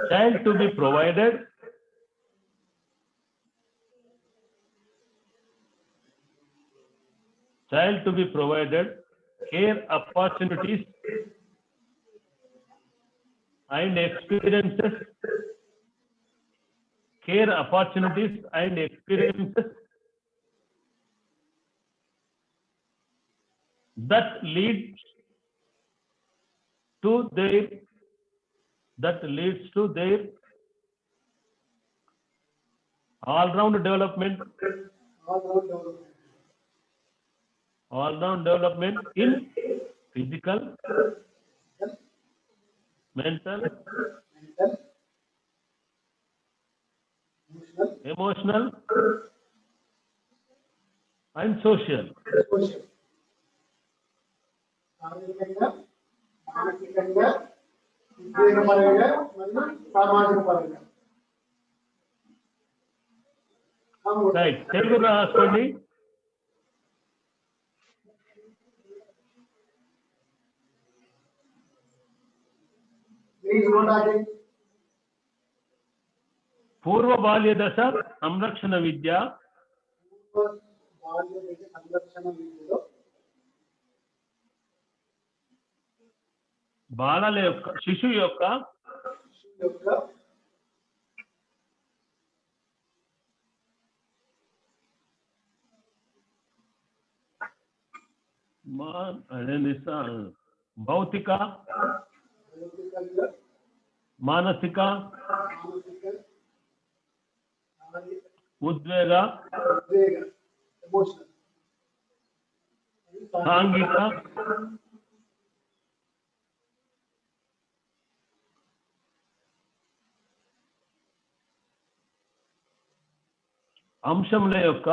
child to be provided care opportunities and experiences that leads to their all-round development in physical, mental, emotional and social. శారీరకంగా, మానసికంగా, ఉద్యోగపరంగా మరియు సామాజిక పరంగా. Right, Telugu రాసుకోండి. పూర్వ బాల్య దశ సంరక్షణ విద్య. బాలల యొక్క శిశువు యొక్క భౌతిక, మానసిక, ఉద్వేగ, సాంఘిక, అంశముల యొక్క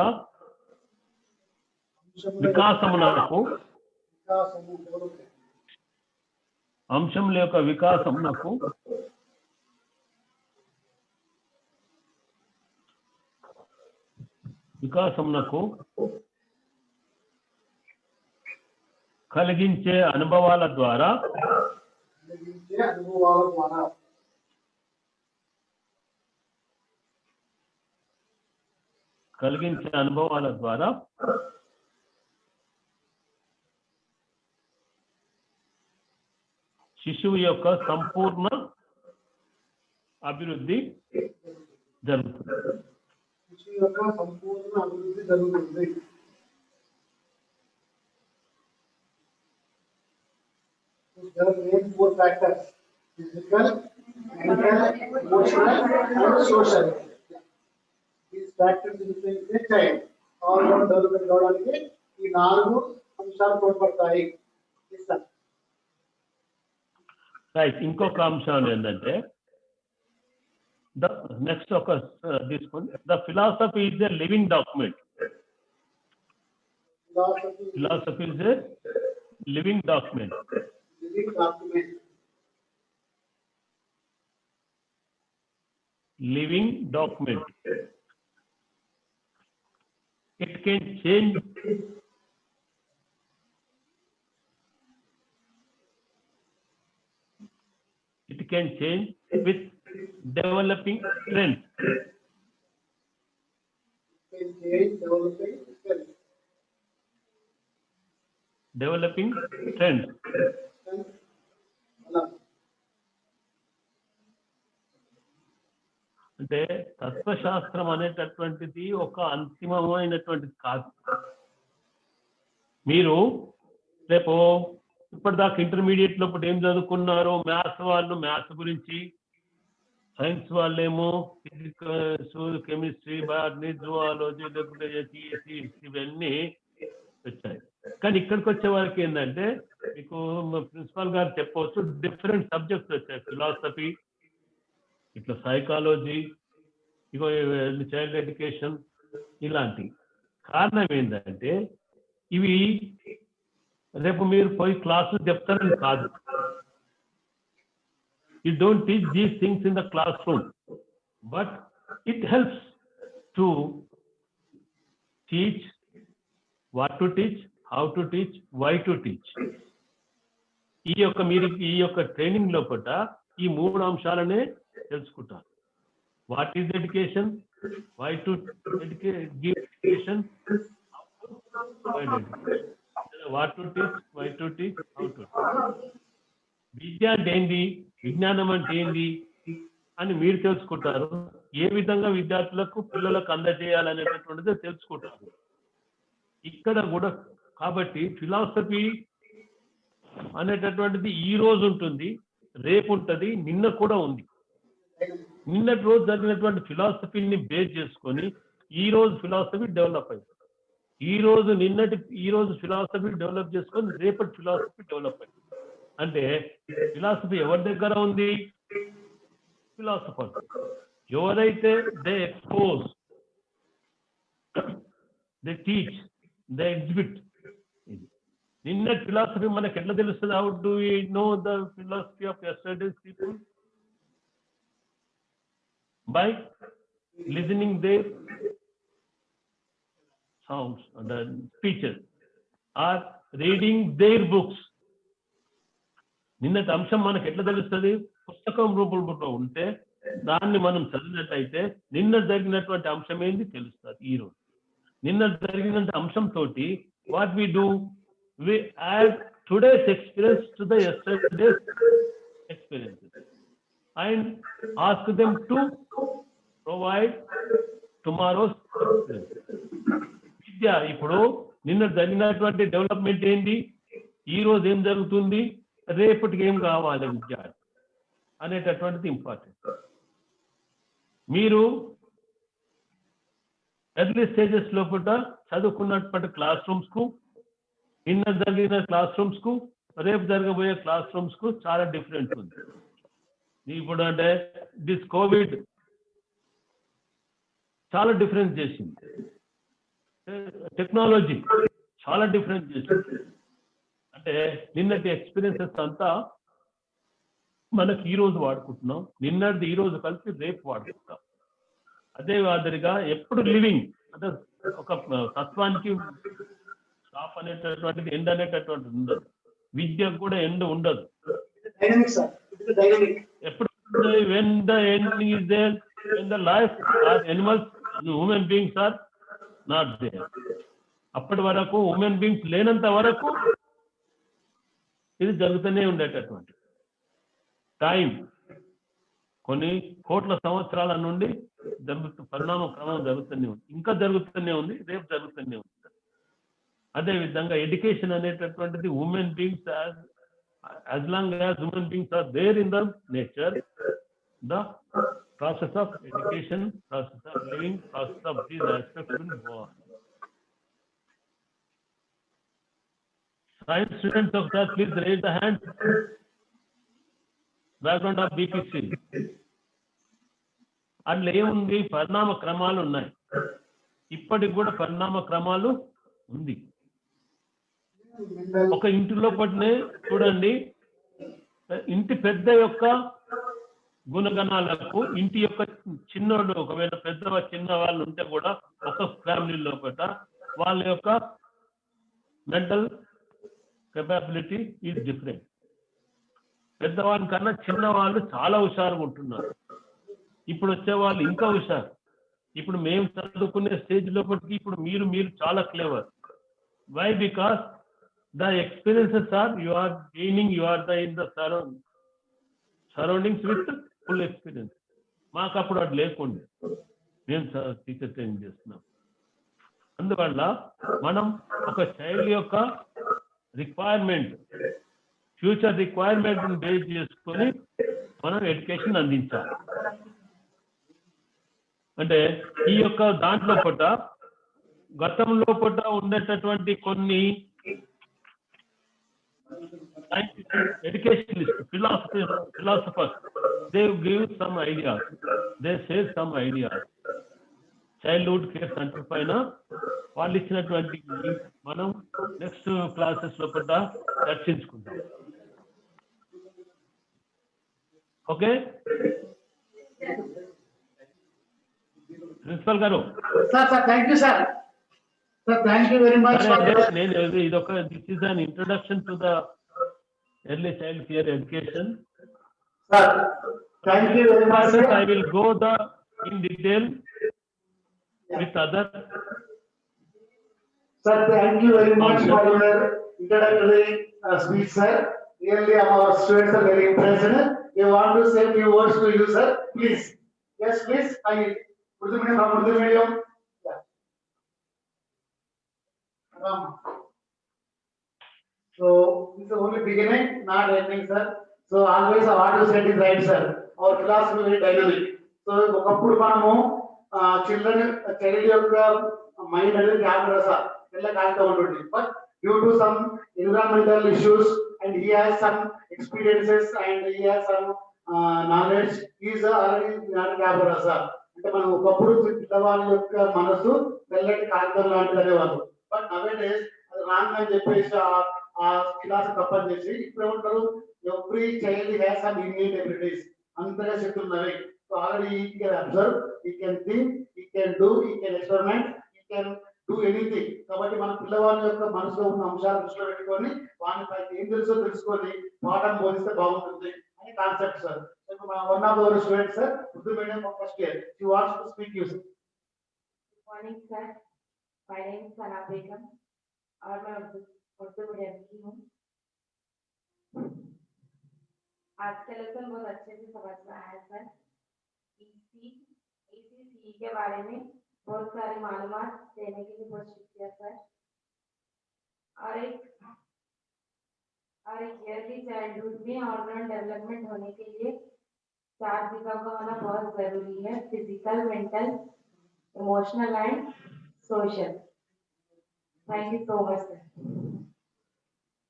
వికాసమునకు కలిగించే అనుభవాల ద్వారా శిశువు యొక్క సంపూర్ణ అభివృద్ధి జరుగుతుంది. There are main 4 factors: physical, mental, emotional, and social. Factory child all round development కావడానికి ఈ 4 అంశాలు తోడ్పడతాయి. రైట్. ఇంకొక అంశం ఏంటంటే ద నెక్స్ట్ ఒక తీసుకోండి. The philosophy is a living document. Philosophy is a living document. Living document. It can change. It can change with developing trends. Developing trends. అంటే తత్వశాస్త్రం అనేటటువంటిది ఒక అంతిమమైనటువంటిది కాదు. మీరు రేపు ఇప్పటిదాకా ఇంటర్మీడియట్ లోపల ఏం చదువుకున్నారో, మ్యాథ్స్ వాళ్ళు మ్యాథ్స్ గురించి, సైన్స్ వాళ్ళేమో ఫిజిక్స్, కెమిస్ట్రీ, బయాలజీ, జువాలజీ, లేకపోతే సిఎస్సి, ఇవన్నీ వచ్చాయి. కానీ ఇక్కడికి వచ్చే వారికి ఏంటంటే మీకు ప్రిన్సిపాల్ గారు చెప్పవచ్చు, డిఫరెంట్ సబ్జెక్ట్స్ వచ్చాయి. ఫిలాసఫీ, ఇట్లా సైకాలజీ, ఇగో చైల్డ్ ఎడ్యుకేషన్, ఇలాంటి. కారణం ఏంటంటే ఇవి రేపు మీరు పోయి క్లాసులు చెప్తారని కాదు. You don't teach these things in the classroom, but it helps to teach what to teach, how to teach, why to teach. మీరు ఈ యొక్క ట్రైనింగ్ లోపల ఈ 3 అంశాలనే తెలుసుకుంటారు. What is education, why to give education, what to teach, why to teach, how to teach. విద్య అంటే ఏంది, విజ్ఞానం అంటే ఏంది అని మీరు తెలుసుకుంటారు. ఏ విధంగా విద్యార్థులకు, పిల్లలకు అందజేయాలనేటటువంటిది తెలుసుకుంటారు ఇక్కడ కూడా. కాబట్టి ఫిలాసఫీ అనేటటువంటిది ఈ రోజు ఉంటుంది, రేపు ఉంటుంది, నిన్న కూడా ఉంది. నిన్నటి రోజు జరిగినటువంటి ఫిలాసఫీని బేస్ చేసుకొని ఈ రోజు ఫిలాసఫీ డెవలప్ అయింది. ఈ రోజు ఫిలాసఫీ డెవలప్ చేసుకొని రేపటి ఫిలాసఫీ డెవలప్ అయింది. అంటే ఫిలాసఫీ ఎవరి దగ్గర ఉంది? ఫిలాసఫర్. ఎవరైతే they expose, they teach, they exhibit. నిన్నటి ఫిలాసఫీ మనకు ఎట్లా తెలుస్తుంది? How do we know the philosophy of yesterday's people? By listening their sounds, the speeches, or reading their books. నిన్నటి అంశం మనకు ఎట్లా తెలుస్తుంది? పుస్తకం రూపంలో ఉంటే దాన్ని మనం చదివినట్టయితే నిన్న జరిగినటువంటి అంశం ఏంది తెలుస్తుంది. ఈరోజు నిన్న జరిగిన అంశం తోటి what we do, we add today's experience to the yesterday's experiences and ask them to provide tomorrow's experience. విద్య ఇప్పుడు నిన్న జరిగినటువంటి డెవలప్మెంట్ ఏంటి, ఈ రోజు ఏం జరుగుతుంది, రేపటికి ఏం కావాలి విద్యార్థి అనేటటువంటిది ఇంపార్టెంట్. మీరు ఎర్లీ స్టేజెస్ లోపల చదువుకున్నటువంటి క్లాస్ రూమ్స్ కు, నిన్న జరిగిన క్లాస్ రూమ్స్ కు, రేపు జరగబోయే క్లాస్ రూమ్స్ కు చాలా డిఫరెంట్ ఉంది. ఇప్పుడు అంటే దిస్ కోవిడ్ చాలా డిఫరెన్స్ చేసింది, టెక్నాలజీ చాలా డిఫరెన్స్ చేసింది. అంటే నిన్నటి ఎక్స్పీరియన్సెస్ అంతా మనకి ఈ రోజు వాడుకుంటున్నాం, నిన్నటిది ఈ రోజు కలిపి రేపు వాడుకుంటాం. అదే మాదిరిగా ఎప్పుడు లివింగ్, అంటే ఒక తత్వానికి స్టాప్ అనేటటువంటిది, ఎండ్ అనేటటువంటిది ఉండదు. విద్యకు కూడా ఎండ్ ఉండదు. ఎప్పుడు when the end is there, when the life or animals, human beings are not there, అప్పటి వరకు హ్యూమన్ బీయింగ్స్ లేనంత వరకు ఇది జరుగుతూనే ఉండేటటువంటి టైం కొన్ని కోట్ల సంవత్సరాల నుండి పరిణామ క్రమం జరుగుతూనే ఉంది, ఇంకా జరుగుతూనే ఉంది, రేపు జరుగుతూనే ఉంది. అదేవిధంగా ఎడ్యుకేషన్ అనేటటువంటిది human beings as long as human beings are there in the nature, the process of education, process of living, process of these aspects will go on. Science students of class, please raise the hand. Background of BPC. అందులో ఏముంది? పరిణామ క్రమాలు ఉన్నాయి. ఇప్పటికి కూడా పరిణామ క్రమాలు ఉంది. ఒక ఇంటి లోపలనే చూడండి, ఇంటి పెద్ద యొక్క గుణగణాలకు ఇంటి యొక్క చిన్నోడు, ఒకవేళ పెద్ద చిన్న వాళ్ళు ఉంటే కూడా ఒక ఫ్యామిలీ లోపల వాళ్ళ యొక్క మెంటల్ కెపాబిలిటీ ఈజ్ డిఫరెంట్. పెద్దవాళ్ళ కన్నా చిన్నవాళ్ళు చాలా హుషారుగా ఉంటున్నారు. ఇప్పుడు వచ్చే వాళ్ళు ఇంకా హుషారు. ఇప్పుడు మేము చదువుకునే స్టేజ్ లోపలికి ఇప్పుడు మీరు చాలా clever. Why? Because the experiences are you are gaining, you are in the surroundings with full experience. మాకు అప్పుడు అది లేకుండే, మేము టీచర్ ట్రైనింగ్ చేస్తున్నాం. అందువల్ల మనం ఒక చైల్డ్ యొక్క రిక్వైర్మెంట్, ఫ్యూచర్ రిక్వైర్మెంట్ బేస్ చేసుకొని మనం ఎడ్యుకేషన్ అందించాలి. అంటే ఈ యొక్క దాంట్లో పూట గతంలో పూట ఉండేటటువంటి కొన్ని educationist, philosophers, they give some ideas, they share some ideas. Childhood care centre పైన వాళ్ళు ఇచ్చినటువంటి మనం నెక్స్ట్ క్లాసెస్ లోపల చర్చించుకుంటాం. ఓకే ప్రిన్సిపల్ గారు. Sir thank you sir. Thank you very much. నేను ఇదొక this is an introduction to the early child care education. Sir thank you very much. I will go in detail with other. Sir, thank you very much for your introductory speech, sir. Really, our students are very impressed. They want to say few words to you, sir. Please. Yes, please. Urdu medium from Urdu medium. Yeah. So this is only beginning, not ending, sir. So always what you said is right, sir. Our class is very dynamic. So ఒకప్పుడు మనము child యొక్క mind అనేది జాగ్రత్త sir ఎలా కాలుతూ ఉంటుంది. But due to some environmental issues and he has some experiences and he has some knowledge is already జాగ్రత్త sir. అంటే మనం ఒకప్పుడు పిల్లవాళ్ళ యొక్క మనసు తెల్లటి కాగితం లాంటిది అనేవాళ్ళు. బట్ నవేడేస్ అది రాంగ్ అని చెప్పేసి ఆ క్లాస్ తప్పని చేసి ఇప్పుడు ఏమంటారు, every child has some innate abilities, అంతగా శక్తులు ఉన్నవి. So already he can observe, he can think, he can do, he can experiment, he can do anything. కాబట్టి మన పిల్లవాళ్ళ యొక్క మనసులో ఉన్న అంశాలను దృష్టిలో పెట్టుకొని వాటిపై ఏం తెలుసో తెలుసుకొని పాఠం బోధిస్తే బాగుంటుంది అని concept sir. One of our students sir, Urdu medium first year, she wants to speak you. Good morning sir, my name is Sana Begum और मैं उर्दू मीडियम की हूँ. आज का लेसन बहुत अच्छे से समझ में आया सर. ECC के बारे में बहुत सारी मालूमात देने के लिए बहुत शुक्रिया सर. और एक ईयरली चाइल्डहुड में ऑलराउंड डेवलपमेंट होने के लिए 4 चीजों का होना बहुत जरूरी है: physical, mental, emotional and social. Thank you so much sir.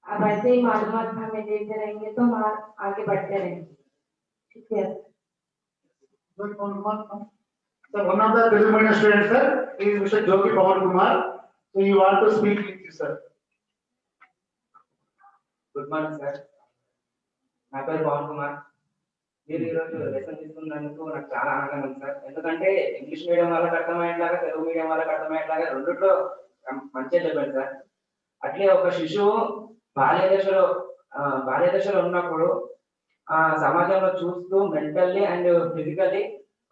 अब ऐसे ही मालूमात हमें देते रहेंगे तो हम आगे बढ़ते रहेंगे. शुक्रिया. So one of the Telugu medium students, sir, is Mr. Jogi Pawan Kumar. So you want to speak with you, sir. Good morning, sir. నా పేరు పవన్ కుమార్. మీరు ఈరోజు లెసన్ తీసుకున్నందుకు నాకు చాలా ఆనందంగా ఉంది సార్. ఎందుకంటే ఇంగ్లీష్ మీడియం వాళ్ళకి అర్థమయ్యేలాగా, తెలుగు మీడియం వాళ్ళకి అర్థమయ్యేలాగా రెండిట్లో మంచిగా చెప్పారు సార్. అట్లే ఒక శిశువు బాల్య దశలో ఉన్నప్పుడు సమాజంలో చూస్తూ మెంటల్లీ అండ్ ఫిజికల్లీ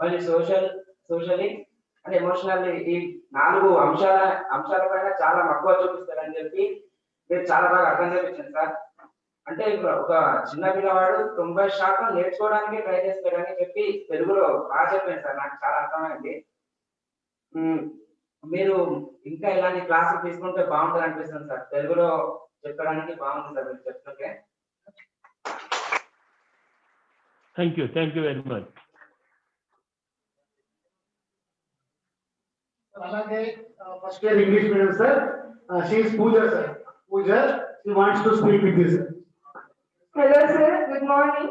మళ్ళీ సోషల్లీ అండ్ ఎమోషనల్లీ ఈ 4 అంశాల పైన చాలా మక్కువ చూపిస్తారని చెప్పి మీరు చాలా బాగా అర్థం చేయించారు సార్. అంటే ఇప్పుడు ఒక చిన్న పిల్లవాడు 90% నేర్చుకోవడానికి ట్రై చేస్తాడని చెప్పి తెలుగులో బాగా చెప్పాను సార్. నాకు చాలా అర్థమైంది. మీరు ఇంకా ఇలాంటి క్లాసులు తీసుకుంటే బాగుంటుంది అనిపిస్తుంది సార్. తెలుగులో చెప్పడానికి బాగుంది సార్ మీరు చెప్తుంటే. Thank you very much. అలాగే first year English medium sir, she is Pooja sir. Pooja, she wants to speak with you sir. Hello sir, good morning.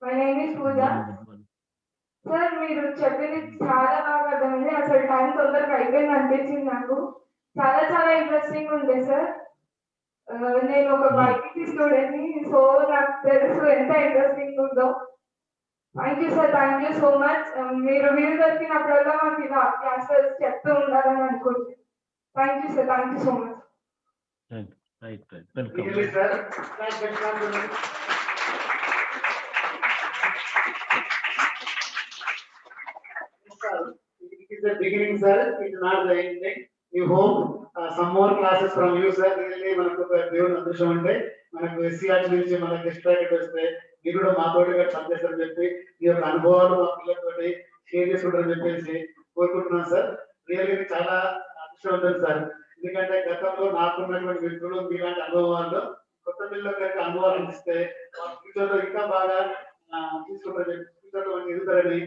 My name is Pooja. Sir మీరు చెప్పింది చాలా బాగా అర్థమైంది. అసలు టైం తొందరగా అయిపోయింది అనిపించింది నాకు. చాలా చాలా ఇంట్రెస్టింగ్ ఉంది సార్. నేను ఒక బైపీసీ స్టూడెంట్ ని, సో నాకు తెలుసు ఎంత ఇంట్రెస్టింగ్ ఉందో. Thank you sir, thank you so much. మీరు వీలు దొరికినప్పుడల్లా మాకు ఇలా క్లాసెస్ చెప్తూ ఉండాలని అనుకుంటున్నాను. Thank you sir, thank you so much. Right. Welcome. Really sir, thank you. It is the beginning sir, it is not the ending. We hope some more classes from you sir. Really మనకు దేవుని అదృష్టం అంటే మనకు SCR నుంచి మనకు extract వస్తే మీరు కూడా మాతోటి పనిచేస్తారని చెప్పి ఈ యొక్క అనుభవాలు మా పిల్లలతోటి షేర్ చేసుకుంటారని చెప్పేసి కోరుకుంటున్నాను సార్. రియల్లీ చాలా అదృష్టవంతులు సార్. ఎందుకంటే గతంలో నాకున్నటువంటి మిత్రులు మీలాంటి అనుభవాల్లో కొత్త పిల్లలకు అనుభవాలు అందిస్తే ఫ్యూచర్ లో ఇంకా బాగా తీసుకుంటారు, ఫ్యూచర్ లో ఎదుగుతారని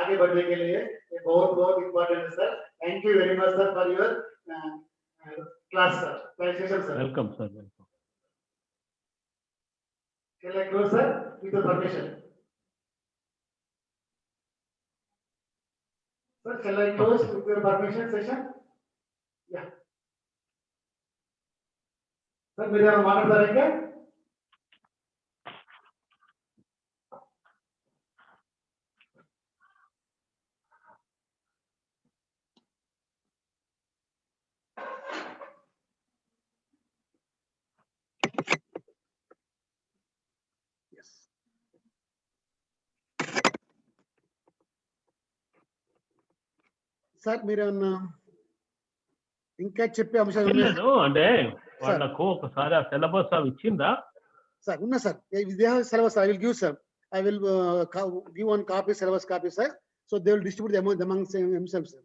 आगे बढ़ने के लिए ये बहुत बहुत इम्पोर्टेंट है sir. Thank you very much sir for your class sir. Congratulations sir. Welcome sir. Welcome. Shall I close sir with your permission? Sir, shall I close with your permission session? Yeah. Sir, మీరు ఏమైనా మాట్లాడతారా ఇంకా? Sir మీరేమన్నా ఇంకా చెప్పే అంశాలు ఉన్నాయా లేదు అంటే వాళ్ళకు ఒకసారి ఆ సిలబస్ అవి ఇచ్చిందా? సార్? ఉన్నా sir, they have syllabus. I will give sir, I will give one copy, syllabus copy sir. So they will distribute among themselves sir.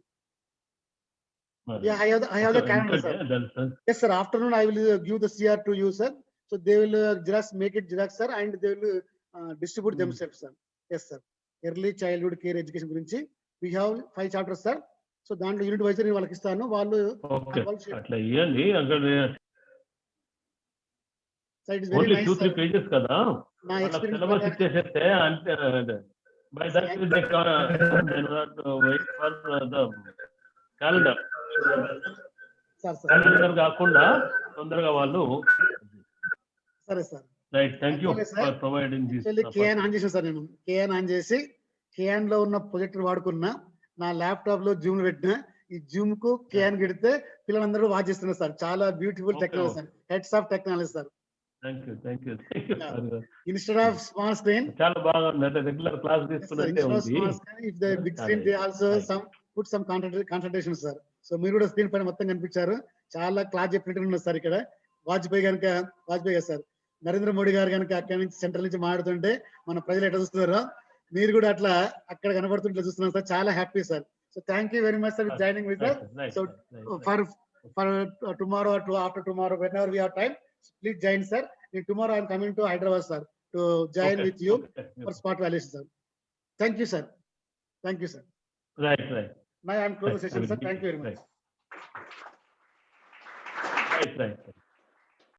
Yeah, I have the calendar sir. Yes sir, afternoon I will give the CR to you sir. So they will just make it xerox sir, and they will distribute themselves sir. Yes sir, early childhood care education గురించి we have 5 chapters sir. So దాంట్లో unit wise నేను వాళ్ళకి ఇస్తాను. వాళ్ళు అట్లా ఇవ్వండి. Only 2-3 pages కదా, syllabus ఇచ్చేసేస్తే అంటే by that they wait for the calendar. Calendar కాకుండా తొందరగా వాళ్ళు. సరే sir, right. Thank you for providing this. KN on చేసాను సార్. నేను కేఎన్ ఆన్ చేసి కేఎన్ లో ఉన్న ప్రొజెక్టర్ వాడుకున్నా, నా ల్యాప్టాప్ లో జూమ్ పెట్టిన, ఈ జూమ్ కు కేఎన్ పెడితే పిల్లలందరూ వాచ్ చేస్తున్నారు సార్. చాలా beautiful technology sir, heads of technology sir. Thank you. Instead of small screen, చాలా బాగా రెగ్యులర్ క్లాస్ తీసుకున్నట్టే ఉంది. If the big screen they also put some concentration sir. So మీరు కూడా స్క్రీన్ పైన మొత్తం కనిపించారు. చాలా క్లాస్ చెప్పినట్టు ఉన్నారు సార్. ఇక్కడ వాజ్పేయి గారు సార్, నరేంద్ర మోడీ గారు కనుక అక్కడి నుంచి సెంట్రల్ నుంచి మాట్లాడుతుంటే మన ప్రజలు ఎట్లా చూస్తున్నారో మీరు కూడా అట్లా అక్కడ కనబడుతుంటే చూస్తున్నారు సార్. చాలా happy sir. So thank you very much sir joining with us. So for tomorrow or after tomorrow, whenever we have time, please join sir. Tomorrow I am coming to Hyderabad sir to join with you for spot valuation sir. Thank you sir. Right. Now I am close the session sir. Thank you very much. Right.